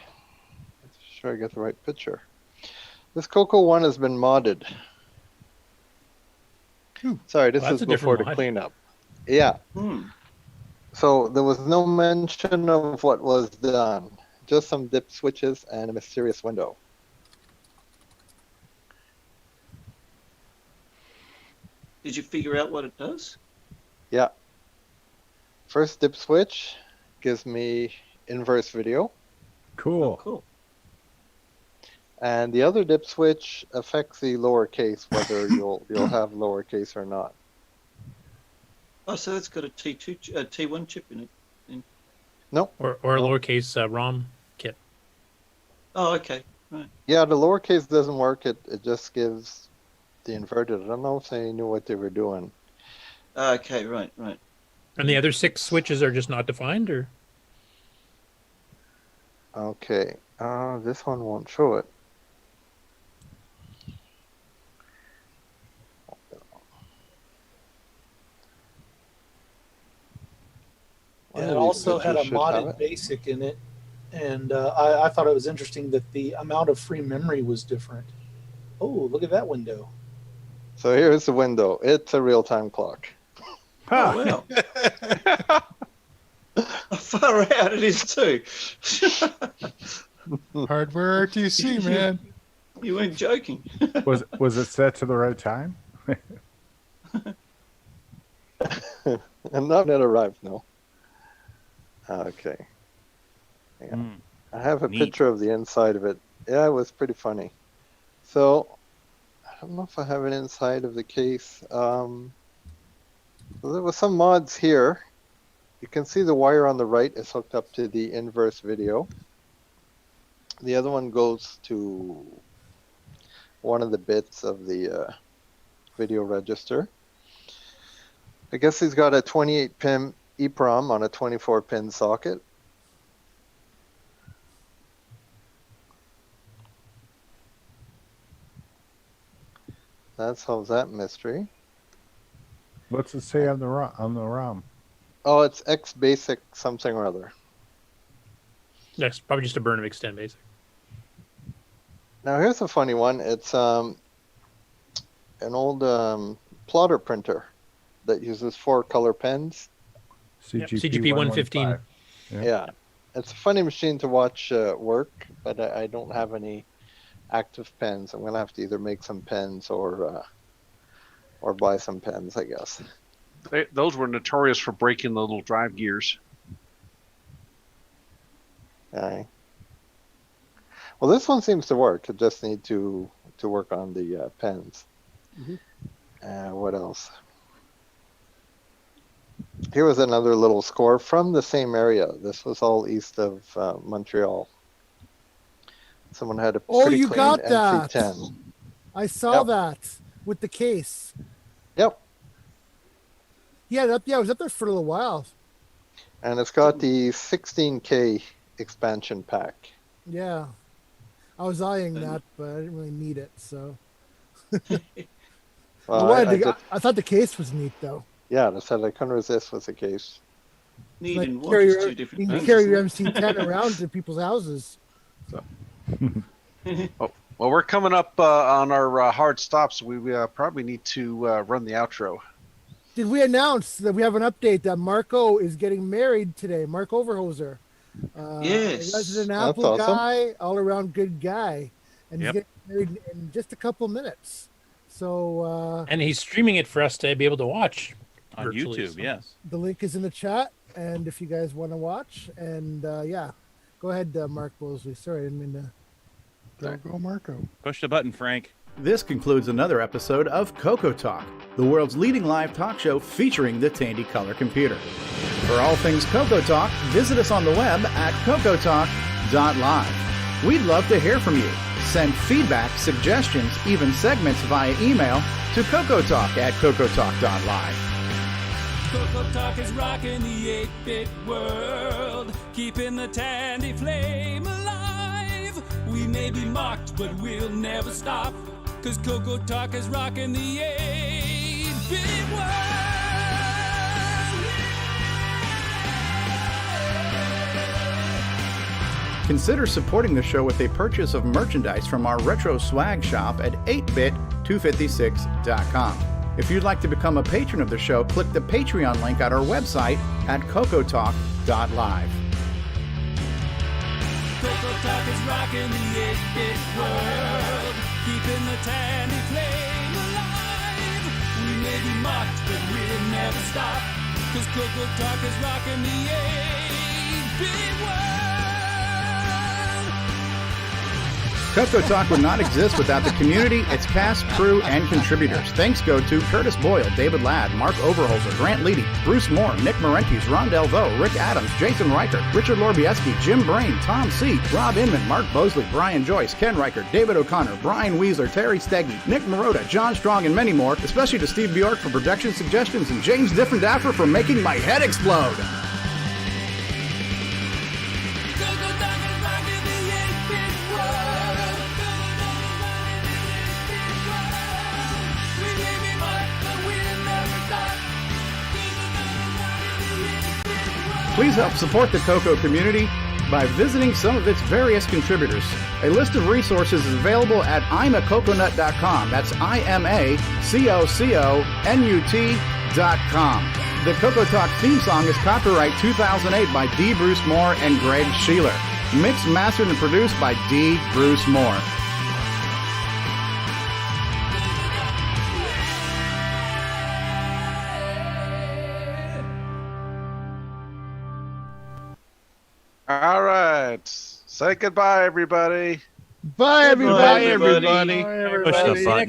sure I get the right picture. This CoCo 1 has been modded. Sorry, this Well, is that's a before different the mod. cleanup. Yeah. So there was no mention of what was done. Just some dip switches and a mysterious window. Did you figure out what it does? Yeah. First dip switch gives me inverse video. Cool. Cool. And the other dip switch affects the lowercase, whether you'll have lowercase or not. Oh, so it's got a T1 chip in it. Nope. Or a lowercase ROM kit. Oh, okay. Right. Yeah, the lowercase doesn't work. It just gives the inverted. I don't know if they knew what they were doing. Okay, right. And the other 6 switches are just not defined, or? Okay. This one won't show it. And it also had a modded BASIC in it, and I thought it was interesting that the amount of free memory was different. Oh, look at that window. So here's the window. It's a real-time clock. Oh, wow. Far out it is too. Hardware RTC, man. You weren't joking. Was it set to the right time? And not yet arrived, no. Okay. Yeah. I have a picture of the inside of it. Yeah, it was pretty funny. So, I don't know if I have an inside of the case. So there was some mods here. You can see the wire on the right is hooked up to the inverse video. The other one goes to one of the bits of the video register. I guess he's got a 28-pin EEPROM on a 24-pin socket. That solves that mystery. What's it say on the ROM? Oh, it's X basic something or other. That's probably just a burn of extend basic. Now here's a funny one. It's an old plotter printer that uses 4 color pens. CGP 115. Yeah, it's a funny machine to watch work, but I don't have any active pens. I'm gonna have to either make some pens or buy some pens, I guess. Those were notorious for breaking the little drive gears. Okay. Well, this one seems to work. It just need to work on the pens. What else? Here was another little score from the same area. This was all east of Montreal. Someone had a pretty you clean got that. NC10. I saw that with the case. Yep. Yeah, it was up there for a little while. And it's got the 16K expansion pack. Yeah. I was eyeing that, but I didn't really need it, so. Well, I thought the case was neat, though. Yeah, I said I couldn't resist with the case. Need Like and want carry is your- two different you can things. carry your MC10 around to people's houses. Well, we're coming up on our hard stops. We probably need to run the outro. Did we announce that we have an update that Marco is getting married today? Mark Overhoser. Yes. Resident That's Apple awesome. guy, all around good guy. And he's Yep. getting married in just a couple minutes. So And he's streaming it for us to be able to watch On virtually, YouTube, so- yes. the link is in the chat. And if you guys want to watch, and yeah, go ahead, Mark Bosley. Sorry, I didn't mean to. Go Marco. Push the button, Frank. This concludes another episode of CoCo Talk, the world's leading live talk show featuring the Tandy Color Computer. For all things CoCo Talk, visit us on the web at CoCoTALK.live. We'd love to hear from you. Send feedback, suggestions, even segments via email to CoCoTalk@CoCoTalk.live. CoCo Talk is rocking the 8-bit world, keeping the Tandy flame alive. We may be mocked, but we'll never stop, 'cause CoCo Talk is rocking the 8-bit world. Consider supporting the show with a purchase of merchandise from our retro swag shop at 8bit256.com. If you'd like to become a patron of the show, click the Patreon link at our website at CoCoTalk.live. CoCo Talk is rocking the 8-bit world, keeping the Tandy flame alive. We may be mocked, but we'll never stop, 'cause CoCo Talk is rocking the 8-bit world. CoCo Talk would not exist without the community, its cast, crew, and contributors. Thanks go to Curtis Boyle, David Ladd, Mark Overholzer, Grant Leedy, Bruce Moore, Nick Marentes, Ron Delvaux, Rick Adams, Jason Reichert, Richard Lorbieski, Jim Brain, Tom C., Rob Inman, Mark Bosley, Brian Joyce, Ken Reichert, David O'Connor, Brian Weasler, Terry Steggy, Nick Marotta, John Strong, and many more, especially to Steve Bjork for production suggestions and James Differendaffer for making my head explode. Please help support the CoCo community by visiting some of its various contributors. A list of resources is available at imacoconut.com. That's IMACOCONUT.com. The CoCo Talk theme song is copyright 2008 by D. Bruce Moore and Greg Sheeler. Mixed, mastered, and produced by D. Bruce Moore. All right. Say goodbye, everybody. Bye, everybody. Bye, everybody. Bye, everybody. Push the button.